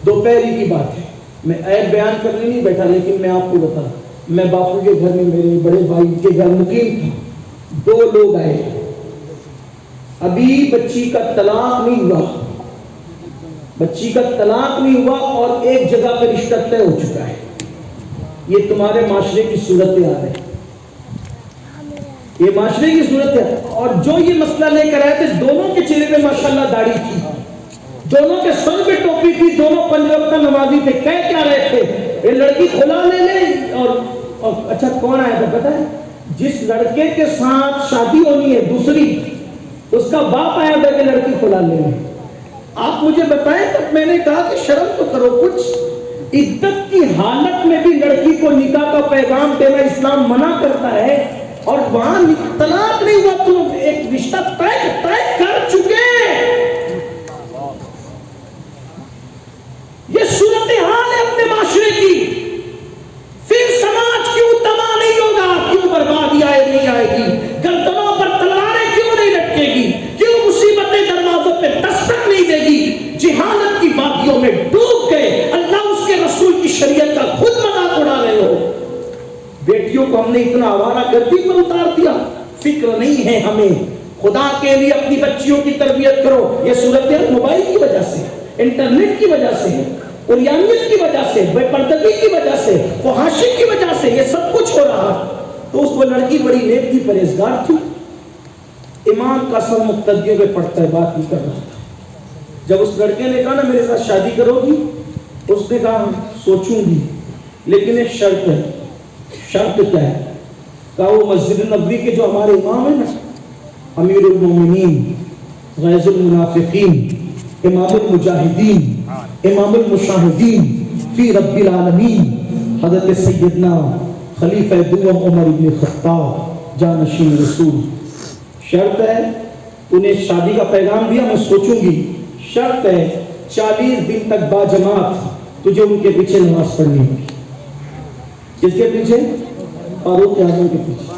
دوپہری کی بات ہے, میں عیب بیان کرنے نہیں بیٹھا, لیکن میں آپ کو بتا, میں باپو کے گھر میں میرے بڑے بھائی کے گھر مقیم تھا. 2 لوگ آئے, ابھی بچی کا طلاق نہیں ہوا, بچی کا طلاق نہیں ہوا, اور ایک جگہ پہ رشتہ طے ہو چکا ہے. یہ تمہارے معاشرے کی صورتحال ہے, یہ معاشرے کی صورت ہے. اور جو یہ مسئلہ لے کر آئے تھے, دونوں کے چہرے پہ ماشاءاللہ داڑھی تھی, دونوں کے سر پہ ٹوپی تھی, دونوں 5 وقت کا نمازی تھے. کہہ کیا رہے تھے, یہ لڑکی کھلا لے لے. اور اچھا کون آیا تھا پتہ ہے, جس لڑکے کے ساتھ شادی ہونی ہے دوسری, اس کا باپ آیا تھا کہ لڑکی کھلا لے لے. آپ مجھے بتائیں, تب میں نے کہا کہ شرم تو کرو کچھ. عدت کی حالت میں بھی لڑکی کو نکاح کا پیغام دینا اسلام منع کرتا ہے, اور وہاں طلاق نہیں ہوا, تم ایک رشتہ طے کر چکے. یہ صورتحال ہے اپنے معاشرے کی. پھر سماج کیوں تباہ نہیں ہوگا, کیوں بربادی نہیں آئے گی, گردنوں پر تلواریں کیوں نہیں لٹکے گی, کیوں مصیبتیں دروازوں پہ دستک نہیں دے گی. جہالت کی وادیوں میں ڈوب گئے, اللہ اس کے رسول کی شریعت کا خود مذاق اڑا رہے ہو. بیٹیوں کو ہم نے اتنا آوارہ گردی پر اتار دیا, فکر نہیں ہے ہمیں. خدا کے لیے اپنی بچیوں کی تربیت کرو. یہ صورتحال موبائل کی وجہ سے, انٹرنیٹ کی وجہ سے, عریانیت کی وجہ سے, بے پردگی کی وجہ سے, فحاشی کی وجہ سے یہ سب کچھ ہو رہا. تو اس وہ لڑکی بڑی نیک تھی, پرہیزگار تھی, امام کا سر مقتدیوں پہ پڑتا ہے, بات نہیں کر رہا تھا. جب اس لڑکے نے کہا نا میرے ساتھ شادی کرو گی, اس نے کہا سوچوں گی, لیکن ایک شرط ہے. شرط کیا ہے؟ کہا وہ مسجد نبوی کے جو ہمارے امام ہیں نا, امیر المومنین, غیظ المنافقین, امام المجاہدین, امام المشاہدین فی رب العالمین, حضرت سیدنا خلیفہ دوم عمر بن خطاب جانشین رسول. شرط ہے, انہیں شادی کا پیغام دیا, میں سوچوں گی. شرط ہے 40 دن تک با جماعت تجھے ان کے پیچھے نماز پڑھنی ہوگی. کس کے پیچھے؟ فاروق اعظم کے پیچھے.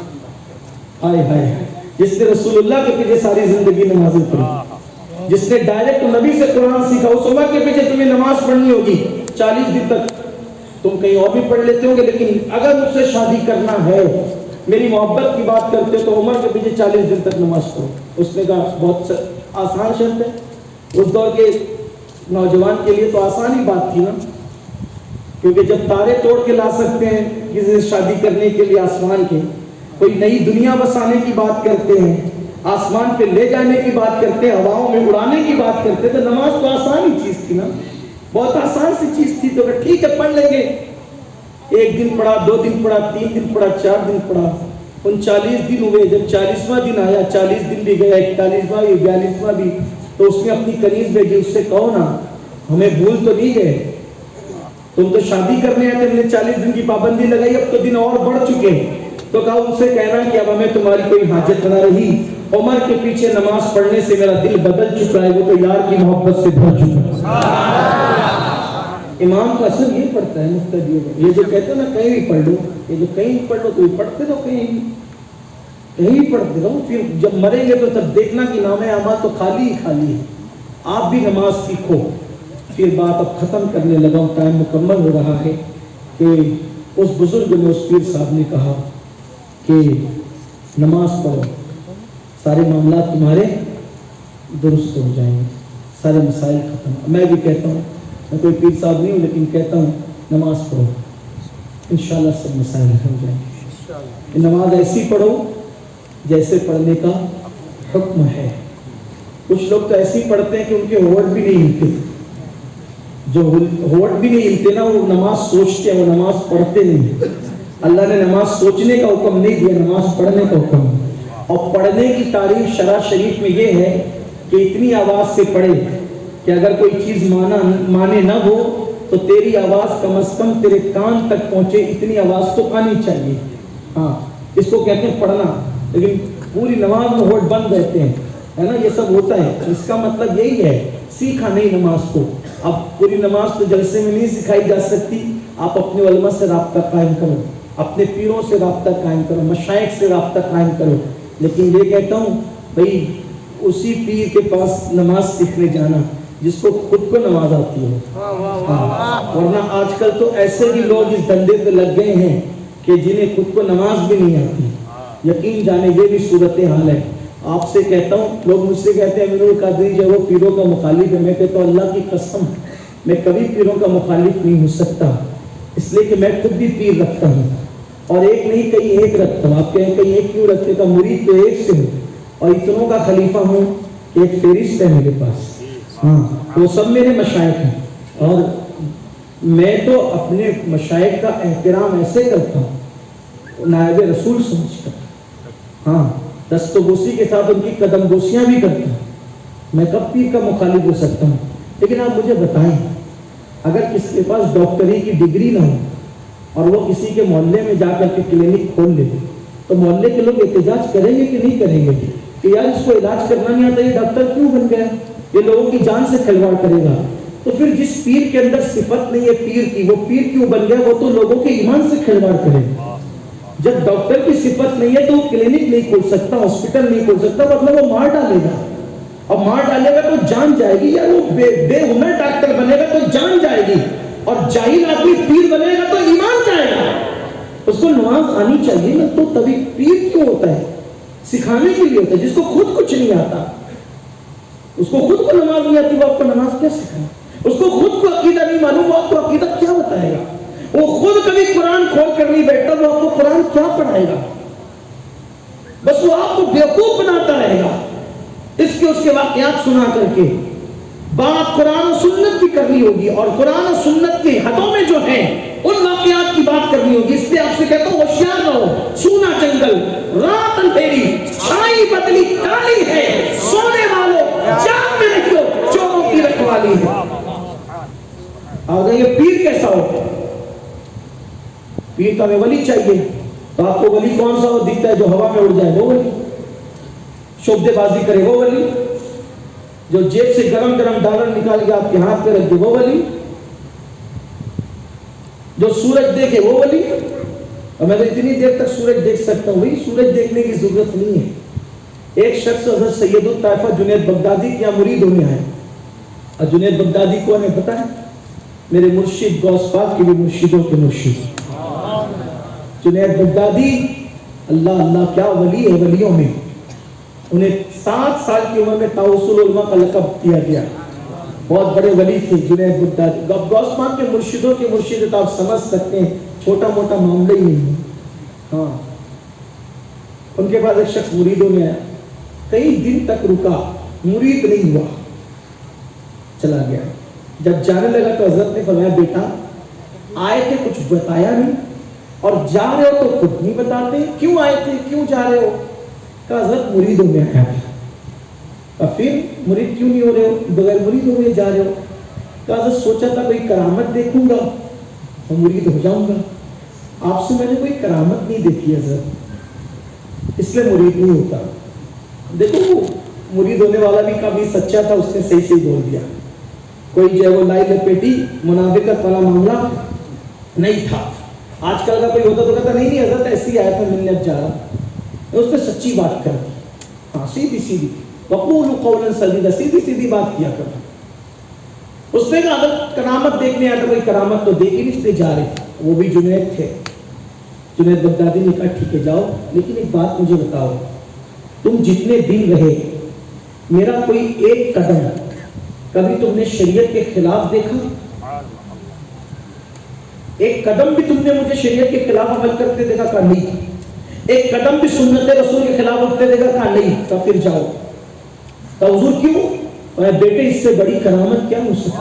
ہائے ہائے, جس نے رسول اللہ کے پیچھے ساری زندگی نمازیں پڑھی, جس نے ڈائریکٹ نبی سے قرآن سیکھا, اس عمر کے پیچھے تمہیں نماز پڑھنی ہوگی 40 دن تک. تم کہیں اور بھی پڑھ لیتے ہوں گے, لیکن اگر مجھ سے شادی کرنا ہے, میری محبت کی بات کرتے تو عمر کے پیچھے 40 دن تک نماز پڑھو. اس نے کہا بہت آسان شرط ہے. اس دور کے نوجوان کے لیے تو آسان ہی بات تھی نا, کیونکہ جب تارے توڑ کے لا سکتے ہیں کسی سے شادی کرنے کے لیے آسمان کے, کوئی نئی دنیا بسانے کی بات کرتے ہیں, آسمان پہ لے جانے کی بات کرتے ہیں, ہواؤں میں اڑانے کی بات کرتے, تو نماز تو آسان ہی چیز تھی نا, بہت آسان سی چیز تھی. تو کہ ٹھیک ہے پڑھ لیں گے. 1 دن پڑھا, 2 دن پڑھا, 3 دن پڑھا, 4 دن پڑھا, 39 دن ہوئے. جب 40واں دن آیا, 40 دن بھی گیا, 41واں بھی, 42واں بھی, تو اس نے اپنی کنیز بھیجی. اس سے کہو نا ہمیں بھول تو نہیں گئے, تم تو شادی کرنے آئے تھے, ہم نے 40 دن کی پابندی لگائی, اب تو دن اور بڑھ چکے. تو کہا ان سے کہنا کہ اب ہمیں تمہاری کوئی حاجت نہ رہی, عمر کے پیچھے نماز پڑھنے سے میرا دل بدل چکا ہے, وہ تو یار کی محبت سے بھر چکا ہے. امام کا اثر یہ پڑتا ہے مقتدیوں کا. یہ جو کہتے ہیں نا کہیں بھی پڑھ لو, یہ جو کہیں بھی پڑھ لو, تو پڑھتے رہو, کہیں بھی پڑھتے رہو. پھر جب مریں گے تو تب دیکھنا کہ نام اعمال تو خالی ہی خالی ہے. آپ بھی نماز سیکھو. پھر بات اب ختم کرنے لگا ہوں, ٹائم مکمل ہو رہا ہے. کہ اس بزرگ نے, اس پیر صاحب نے کہا کہ نماز پڑھو, سارے معاملات تمہارے درست ہو جائیں گے. سارے مسائل ختم. میں بھی کہتا ہوں, میں کوئی پیر صاحب نہیں ہوں لیکن کہتا ہوں نماز پڑھو, انشاءاللہ سب مسائل حل ہو جائیں گے. نماز ایسی پڑھو جیسے پڑھنے کا حکم ہے. کچھ لوگ تو ایسی پڑھتے ہیں کہ ان کے ہونٹ بھی نہیں ہلتے, جو ہونٹ بھی نہیں ہلتے نا وہ نماز سوچتے ہیں, وہ نماز پڑھتے نہیں. اللہ نے نماز سوچنے کا حکم نہیں دیا, نماز پڑھنے کا حکم. اور پڑھنے کی تعریف شرع شریف میں یہ ہے کہ اتنی آواز سے پڑھے کہ اگر کوئی چیز مانے نہ ہو تو تیری آواز کم از کم تیرے کان تک پہنچے, اتنی آواز تو آنی چاہیے. ہاں, اس کو کہتے ہیں پڑھنا. لیکن پوری نماز میں ہونٹ بند رہتے ہیں, ہے نا, یہ سب ہوتا ہے. اس کا مطلب یہی ہے سیکھا نہیں نماز کو. اب پوری نماز تو جلسے میں نہیں سکھائی جا سکتی. آپ اپنے علماء سے رابطہ قائم کرو, اپنے پیروں سے رابطہ قائم کرو, مشائخ سے رابطہ قائم کرو. لیکن یہ کہتا ہوں بھائی اسی پیر کے پاس نماز سیکھنے جانا جس کو خود کو نماز آتی ہے. ورنہ آج کل تو ایسے بھی لوگ اس دھندے پہ لگ گئے ہیں کہ جنہیں خود کو نماز بھی نہیں آتی. یقین جانے یہ بھی صورت حال ہے. آپ سے کہتا ہوں, لوگ مجھ سے کہتے ہیں امیر القادری جو وہ پیروں کا مخالف ہے. میں کہتا ہوں اللہ کی قسم میں کبھی پیروں کا مخالف نہیں ہو سکتا, اس لیے کہ میں خود بھی پیر رکھتا ہوں, اور ایک نہیں کئی ایک رکھتا ہوں. آپ کہیں کئی ایک کیوں رکھتے کا مرید تو ایک سے ہوں, اور اتنوں کا خلیفہ ہوں کہ ایک فہرست ہے میرے پاس. ہاں, وہ سب میرے مشائخ ہیں, اور میں تو اپنے مشائخ کا احترام ایسے کرتا ہوں نائب رسول سمجھ کر. ہاں, دست و بوسی کے ساتھ ان کی قدم بوسیاں بھی کرتا ہوں. میں کب پیر کا مخالف ہو سکتا ہوں؟ لیکن آپ مجھے بتائیں, اگر کسی کے پاس ڈاکٹری کی ڈگری نہ ہو اور وہ کسی کے محلے میں جا کر کے کلینک کھول لے تو محلے کے لوگ احتجاج کریں گے کہ نہیں کریں گے کہ یار اس کو علاج کرنا نہیں آتا, یہ ڈاکٹر کیوں بن گیا, یہ لوگوں کی جان سے کھلواڑ کرے گا. تو پھر جس پیر کے اندر صفت نہیں ہے پیر کی, وہ پیر کیوں بن گیا؟ وہ تو لوگوں کے ایمان سے کھلواڑ کرے. جب ڈاکٹر کی صفت نہیں ہے تو وہ کلینک نہیں کھول سکتا, ہاسپٹل نہیں کھول سکتا, مطلب وہ مار ڈالے گا. اور مار ڈالے گا تو جان جائے گی, یا وہ بے ہنر ڈاکٹر بنے گا تو جان جائے گی, اور جاہل آدمی پیر بنے گا تو ایمان جائے گا. اس کو نماز آنی چاہیے نا. تو تبھی پیر کیوں ہوتا ہے؟ سکھانے کے لیے ہوتا ہے. جس کو خود کچھ نہیں آتا, اس کو خود کو نماز نہیں آتی, وہ آپ کو نماز کیا سکھائے؟ اس کو خود کو عقیدہ نہیں معلوم, وہ آپ کو عقیدہ کیا بتائے گا؟ وہ خود کبھی قرآن کھول کر نہیں بیٹھتا, وہ آپ کو قرآن کیا پڑھائے گا؟ بس وہ آپ کو بیوقوف بناتا رہے گا. اس کے واقعات سنا کر کے بات قرآن و سنت کی کرنی ہوگی, اور قرآن و سنت کی حدوں میں جو ہیں ان واقعات کی بات کرنی ہوگی. اس لیے آپ سے کہتا ہوں ہوشیار رہو. سونا جنگل, رات اندھیری, چھائی بدلی کالی ہے, سونے والوں جاگ میں رکھو, چوروں کی رکھوالی ہے. اور یہ پیر کیسا ہو؟ پیر کا ہمیں ولی چاہیے. تو آپ کو ولی کون سا دکھتا ہے؟ جو ہوا میں اڑ جائے وہ ولی, شعبدے بازی کرے وہ ولی, جو جیب سے گرم گرم ڈالر نکال کے آپ کے ہاتھ پہ رکھ دے وہ ولی, جو سورج دیکھے وہ ولی. اور میں تو اتنی دیر تک سورج دیکھ سکتا ہوں, وہی سورج دیکھنے کی ضرورت نہیں ہے. ایک شخص حضرت سید الطائفہ جنید بغدادی کے یہاں مرید ہونے آئے. اور جنید بغدادی کو ہمیں پتا ہے میرے مرشد غوث پاک کے بھی مرشدوں کے مرشد جنید بغدادی. اللہ اللہ کیا ولی ہے ولیوں میں. انہیں 7 سال کی عمر میں تاوصل علماء کا لقب دیا گیا. بہت بڑے ولی تھے جنید بغدادی. غوث پاک کے مرشدوں کے مرشد تو آپ سمجھ سکتے ہیں چھوٹا موٹا معاملہ ہی نہیں ہے. ہاں, ان کے پاس ایک شخص مریدوں میں آیا, کئی دن تک رکا, مرید نہیں ہوا, چلا گیا. جب جانے لگا تو حضرت نے فرمایا بیٹا آئے تھے کچھ بتایا نہیں, اور جا رہے ہو تو خود نہیں بتاتے, کیوں آئے تھے کیوں جا رہے ہو؟ کہا حضرت مریدوں میں آیا تھا. اور پھر مرید کیوں نہیں ہو رہے ہو, بغیر مرید ہوئے جا رہے ہو؟ کہا حضرت سوچا تھا کوئی کرامت دیکھوں گا اور مرید ہو جاؤں گا. آپ سے میں نے کوئی کرامت نہیں دیکھی حضرت, اس لیے مرید نہیں ہوتا. دیکھو وہ مرید ہونے والا بھی کافی سچا تھا, اس نے صحیح صحیح بول دیا. کوئی جو ہے وہ لائی لپیٹی منافقت والا معاملہ نہیں تھا. آج کل کا کوئی ہوتا تو کہتا نہیں حضرت ایسی ہی آیا تھا ملنے اب جا رہا. اس نے سچی بات کر دی, ہاں سیدھی سیدھی, وقولوا قولا سدیدا, سیدھی سیدھی بات کیا کرنا. اس نے کہا اگر کرامت دیکھنے آیا تو کوئی کرامت تو دیکھ ہی نہیں, اس لیے جا رہے. وہ بھی جنید تھے. جنید بغدادی نے کہا ٹھیک ہے جاؤ, لیکن ایک بات مجھے بتاؤ, تم جتنے دن رہے میرا کوئی ایک قدم کبھی تم نے شریعت کے خلاف دیکھا؟ ایک قدم بھی تم نے مجھے شریعت کے خلاف عمل کرتے دیکھا؟ کہا نہیں. ایک قدم بھی سنت رسول کے خلاف اٹھتے دیکھا؟ کہا نہیں. تو پھر جاؤ. تو حضور کیوں؟ بیٹے اس سے بڑی کرامت کیا ہو سکتی؟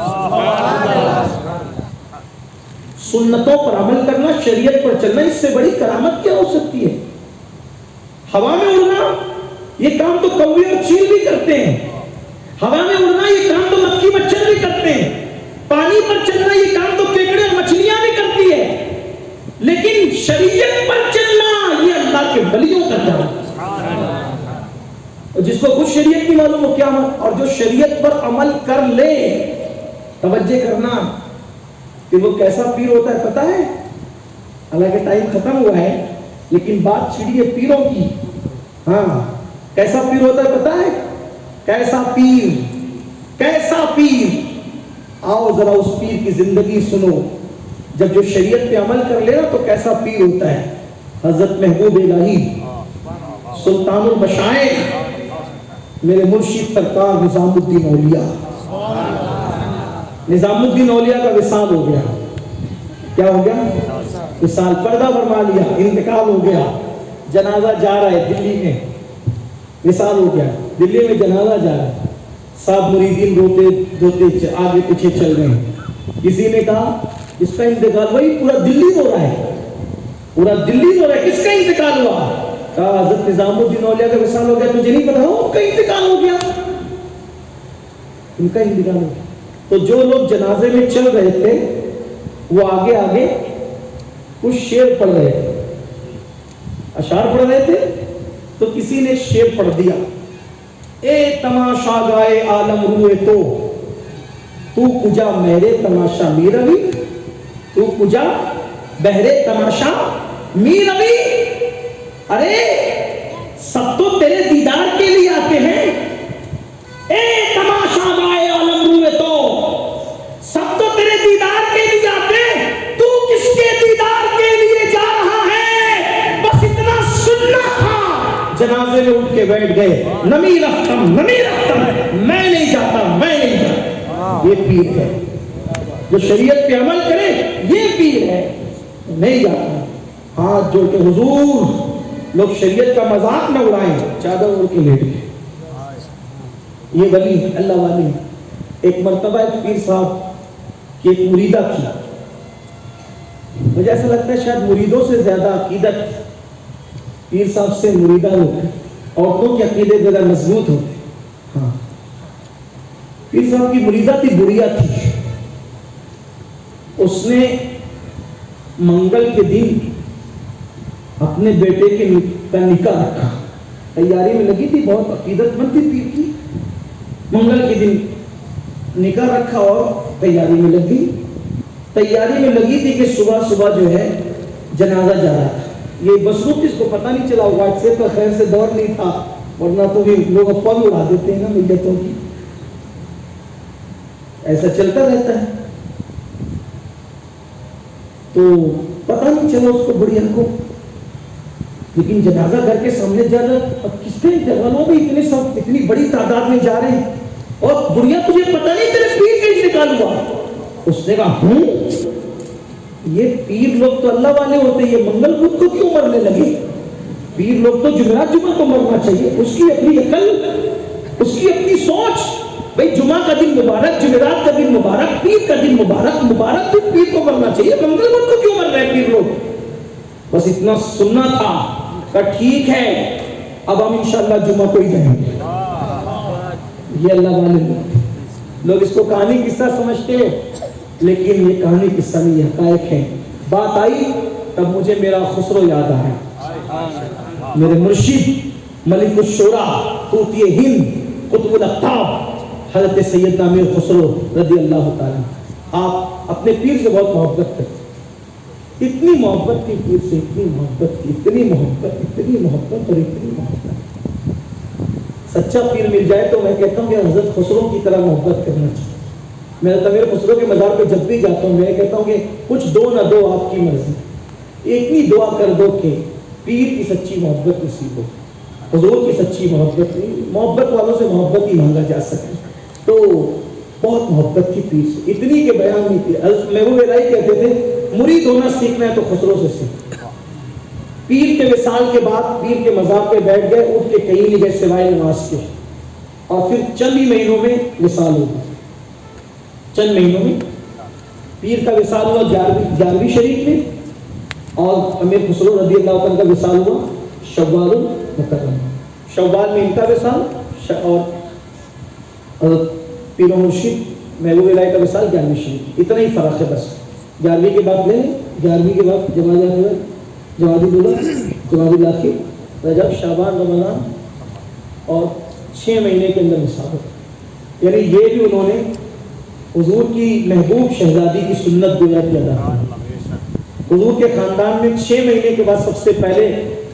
سنتوں پر عمل کرنا، شریعت پر چلنا، اس سے بڑی کرامت کیا ہو سکتی ہے؟ ہوا میں اڑنا یہ کام تو کوے اور چیل بھی کرتے ہیں. ہوا میں اڑنا یہ کام تو مکھی مچھر بھی کرتے ہیں. پانی پر چلنا یہ کام تو کیکڑے اور مچھلیاں بھی کرتی ہے. لیکن شریعت پر چلنا یہ اللہ کے ولیوں کا کام ہے. اور جس کو کچھ شریعت نہیں معلوم ہو کیا، اور جو شریعت پر عمل کر لے، توجہ کرنا کہ وہ کیسا پیر ہوتا ہے پتہ ہے؟ حالانکہ ٹائم ختم ہوا ہے لیکن بات چھڑی ہے پیروں کی. ہاں، کیسا پیر ہوتا ہے پتہ ہے؟ کیسا پیر، کیسا پیر. آؤ ذرا اس پیر کی زندگی سنو. جب جو شریعت پہ عمل کر لے نا تو کیسا پیر ہوتا ہے. حضرت محبوب الہی سلطان المشائخ میرے مرشد سرکار نظام الدین اولیاء. نظام الدین اولیاء کا وصال ہو گیا. کیا ہو گیا؟ وصال. پردہ فرما لیا، انتقال ہو گیا. جنازہ جا رہا ہے دلی میں. وصال ہو گیا، دلی میں جنازہ جا رہا ہے. سب مریدین روتے آگے پیچھے چل رہے ہیں. کسی نے کہا اس کا انتقال، وہی پورا دلی ہو رہا ہے، پورا دلی ہو رہا ہے. کس کا انتقال ہوا؟ کہا حضرت نظام الدین اولیاء کا وصال ہو گیا. تجھے نہیں پتا؟ ان کا انتقال ہو گیا، ان کا انتقال ہو گیا. تو جو لوگ جنازے میں چل رہے تھے وہ آگے آگے کچھ شعر پڑھ رہے تھے، اشعار پڑھ رہے تھے. تو کسی نے شعر پڑھ دیا، اے تماشا گائے عالم روئے تو کجا میرے تماشا می روی، تو کجا بہرے تماشا می روی. ارے سب تو تیرے دیدار کے لیے آتے ہیں. اے تماشا گائے عالم روئے تو سب تو تیرے دیدار کے لیے آتے ہیں. تو کس کے دیدار کے لیے جا رہا ہے؟ بس اتنا سننا تھا. جنازے میں اٹھ کے بیٹھ گئے. نمی رفتم میں نہیں جاتا، میں نہیں جاتا. یہ پیر ہے جو شریعت پہ عمل کرے، یہ پیر ہے. نہیں جاتا. ہاتھ جوڑ کے حضور لوگ شریعت کا مذاق نہ اڑائیں. چادر اوڑھ کے لیٹ گئے. یہ ولی اللہ والی. ایک مرتبہ ایک پیر صاحب کی ایک مریدہ تھی. مجھے ایسا لگتا ہے شاید مریدوں سے زیادہ عقیدت پیر صاحب سے مریدہ ہوتے. عورتوں کے عقیدے زیادہ مضبوط ہوتے. ہاں، پیر صاحب کی مریدہ تھی، بڑھیا تھی. اس نے منگل کے دن اپنے بیٹے کا نکاح رکھا. تیاری میں لگی تھی، بہت عقیدت مند تھی پیر کی. منگل کے دن نکاح رکھا اور تیاری میں لگ گئی. تیاری میں لگی تھی کہ صبح صبح جو ہے جنازہ جا رہا تھا. یہ بسروت اس کو پتہ نہیں چلا. واٹس ایپ کا خیر سے دور نہیں تھا، ورنہ تو بھی لوگ افواہ اڑا دیتے ہیں نا ملتوں کی. ایسا چلتا رہتا ہے. تو پتہ نہیں چلا اس کو بڑھیا کو. لیکن جنازہ گھر کے سامنے جا رہا. اب کس کے انتقال ہو گئی؟ اتنی بڑی تعداد میں جا رہے ہیں. اور بڑھیا تجھے پتہ نہیں تیرے پیر کا انتقال ہوا؟ اس نے کہا ہوں. یہ پیر لوگ تو اللہ والے ہوتے ہیں، یہ منگل بدھ کو کیوں مرنے لگے؟ پیر لوگ تو جمعرات جمعہ کو مرنا چاہیے. اس کی اپنی عقل، اس کی اپنی سوچ. بھئی جمعہ کا دن مبارک، جمعرات کا دن مبارک، پیر کا دن مبارک، مبارک دن پیر کو مرنا چاہیے. منگل بدھ کو کیوں مر رہے پیر لوگ؟ بس اتنا سننا تھا. کہا ٹھیک ہے، اب ہم انشاءاللہ جمعہ کو ہی جائیں گے. یہ اللہ والے لوگ اس کو کہانی قصہ سمجھتے ہیں، لیکن یہ کہانی قصہ نہیں، حقائق ہے. بات آئی تب مجھے میرا خسرو یاد آیا. میرے مرشد ملک الشورا، طوطی ہند، قطب الاقطاب حضرت سیدنا امیر خسرو رضی اللہ تعالیٰ. آپ اپنے پیر سے بہت محبت کرتے. اتنی محبت تھی پیر سے، اتنی محبت تھی، اتنی محبت، اتنی محبت اور اتنی محبت. سچا پیر مل جائے تو میں کہتا ہوں کہ حضرت خسرو کی طرح محبت کرنا چاہیے. میں امیر خسرو کے مزار پہ جب بھی جاتا ہوں میں کہتا ہوں کہ کچھ دو نہ دو، آپ کی مرضی. اتنی دعا کر دو کہ پیر کی سچی محبت نصیب ہو، حضور کی سچی محبت نہیں. محبت والوں سے محبت ہی مانگا جا سکے. تو بہت محبت کی پیر سے، اتنی کہ بیان نہیں کی. حضرت محبوب الہی کہتے تھے مرید ہونا سیکھنا ہے تو خسرو سے سیکھ. پیر کے وصال کے بعد پیر کے مزار پہ بیٹھ گئے، اٹھ کے کہیں نہیں گئے سوائے نماز کے، اور پھر چند ہی مہینوں میں وصال ہو گئی. چند مہینوں میں پیر کا وصال ہوا 11ویں شریف میں، اور امیر خسرو رضی اللہ عنہ کا وصال ہوا شوال المکرم. شوال میں ان کا وصال، اور حضرت پیر و مرشد محبوب الہی کا وصال 11ویں شریف. اتنا ہی فرق ہے بس. 11ویں کے بعد لیں، 11ویں کے بعد جمادی الاولیٰ، جمادی الاخر، رجب، شعبان، رمضان، اور 6 مہینے کے اندر وصال ہو. یعنی یہ بھی انہوں نے حضور کی محبوب شہزادی کی سنت گویا کی ادا کی. حضور کے خاندان میں 6 مہینے کے بعد سب سے پہلے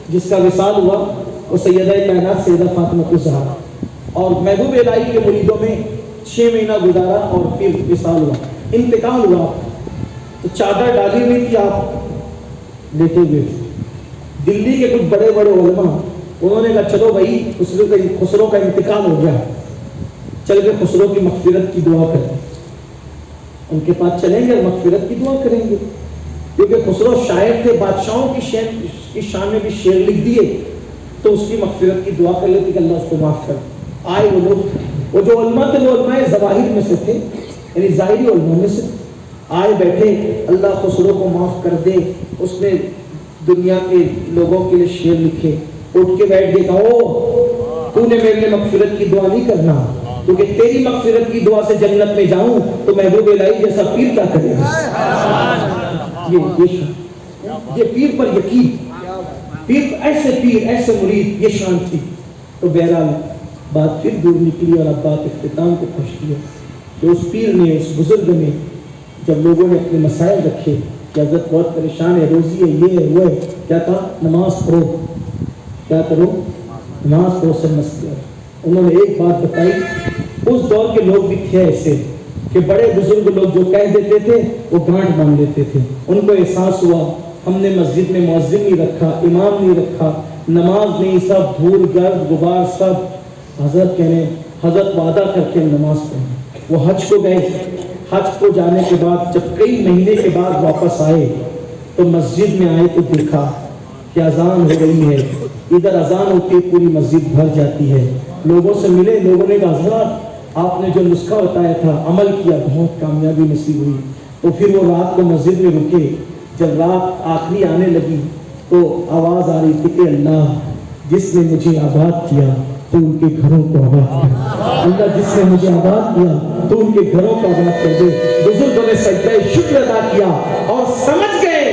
جس کا وصال ہوا وہ سیدہ کائنات سیدہ فاطمہ الزہرا، اور محبوب الہی کے مریدوں میں 6 مہینہ گزارا اور پھر وصال ہوا، انتقال ہوا. تو چادر ڈالی ہوئی تھی، آپ لیٹے ہوئے. دلی کے کچھ بڑے بڑے علماء انہوں نے کہا چلو بھائی خسرو کا انتقال ہو گیا، چل کے خسرو کی مغفرت کی دعا کریں. ان کے پاس چلیں گے اور مغفرت کی دعا کریں گے، کیونکہ خسرو شاعر تھے، بادشاہوں کی شان میں بھی شعر لکھ دیے، تو اس کی مغفرت کی دعا کر لیتے کہ اللہ اس کو معاف کر. آئے وہ لوگ، وہ جو علماء تھے وہ علماء ظواہر میں سے تھے، یعنی ظاہری علماء میں سے. آئے بیٹھے، اللہ خسرو کو معاف کر دے. اس نے دنیا کے لوگوں کے لیے شعر لکھے. اٹھ کے بیٹھ گئے، کہو تو نے میرے لیے مغفرت کی دعا نہیں کرنا، کیونکہ تیری مغفرت کی دعا سے جنت میں جاؤں تو محبوب الہی جیسا پیر کیا کرے گا. یہ پیر پر یقین، پیر ایسے مرید، یہ شان تھی. تو بہرحال بات پھر دور نکلی اور اب بات اختتام کو پہنچتی ہے کہ اس پیر نے، اس بزرگ نے، جب لوگوں نے اپنے مسائل رکھے کہ حضرت بہت پریشان ہے، روزی ہے، یہ ہے، وہ ہے، کیا تھا؟ نماز پڑھو. کیا کرو؟ نماز پڑھو سے مسئلہ. انہوں نے ایک بات بتائی. اس دور کے لوگ بھی تھے ایسے کہ بڑے بزرگ لوگ جو کہہ دیتے تھے وہ گانٹ باندھ لیتے تھے. ان کو احساس ہوا ہم نے مسجد میں مؤذن نہیں رکھا، امام نہیں رکھا، نماز نہیں، سب دھول گرد غبار سب. حضرت کہنے، حضرت وعدہ کر کے نماز پڑھیں. وہ حج کو گئے. حج کو جانے کے بعد جب کئی مہینے کے بعد واپس آئے تو مسجد میں آئے تو دیکھا کہ اذان ہو گئی ہے. ادھر اذان ہوتی ہے پوری مسجد بھر جاتی ہے. لوگوں سے ملے، لوگوں نے کہا حضرت آپ نے جو نسخہ بتایا تھا عمل کیا، بہت کامیابی نصیب ہوئی. تو پھر وہ رات کو مسجد میں رکے. جب رات آخری آنے لگی تو آواز آ رہی تھی کہ اللہ جس نے مجھے آباد کیا تو ان کے گھروں کو آباد کر. اللہ جس نے مجھے آباد کیا تو ان کے گھروں کو آباد کر دے. بزرگوں نے سجدہ شکر ادا کیا اور سمجھ گئے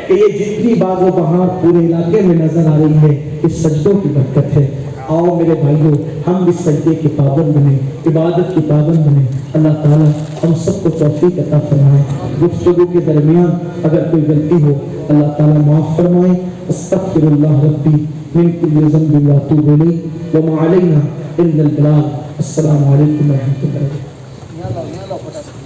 کہ یہ جتنی باغ و بہار پورے علاقے میں نظر آ رہی ہے اس سجدوں کی برکت ہے. آؤ میرے بھائیوں، ہم بھی سجدے کے پابند بنیں، عبادت کے پابند بنیں. اللہ تعالیٰ ہم سب کو توفیق عطا فرمائے. گفتگو کے درمیان اگر کوئی غلطی ہو اللہ تعالیٰ معاف فرمائے. استغفر اللہ ربی من کل ذنب واتوب الیہ وما علینا الا البلاغ. السلام علیکم ورحمۃ اللہ.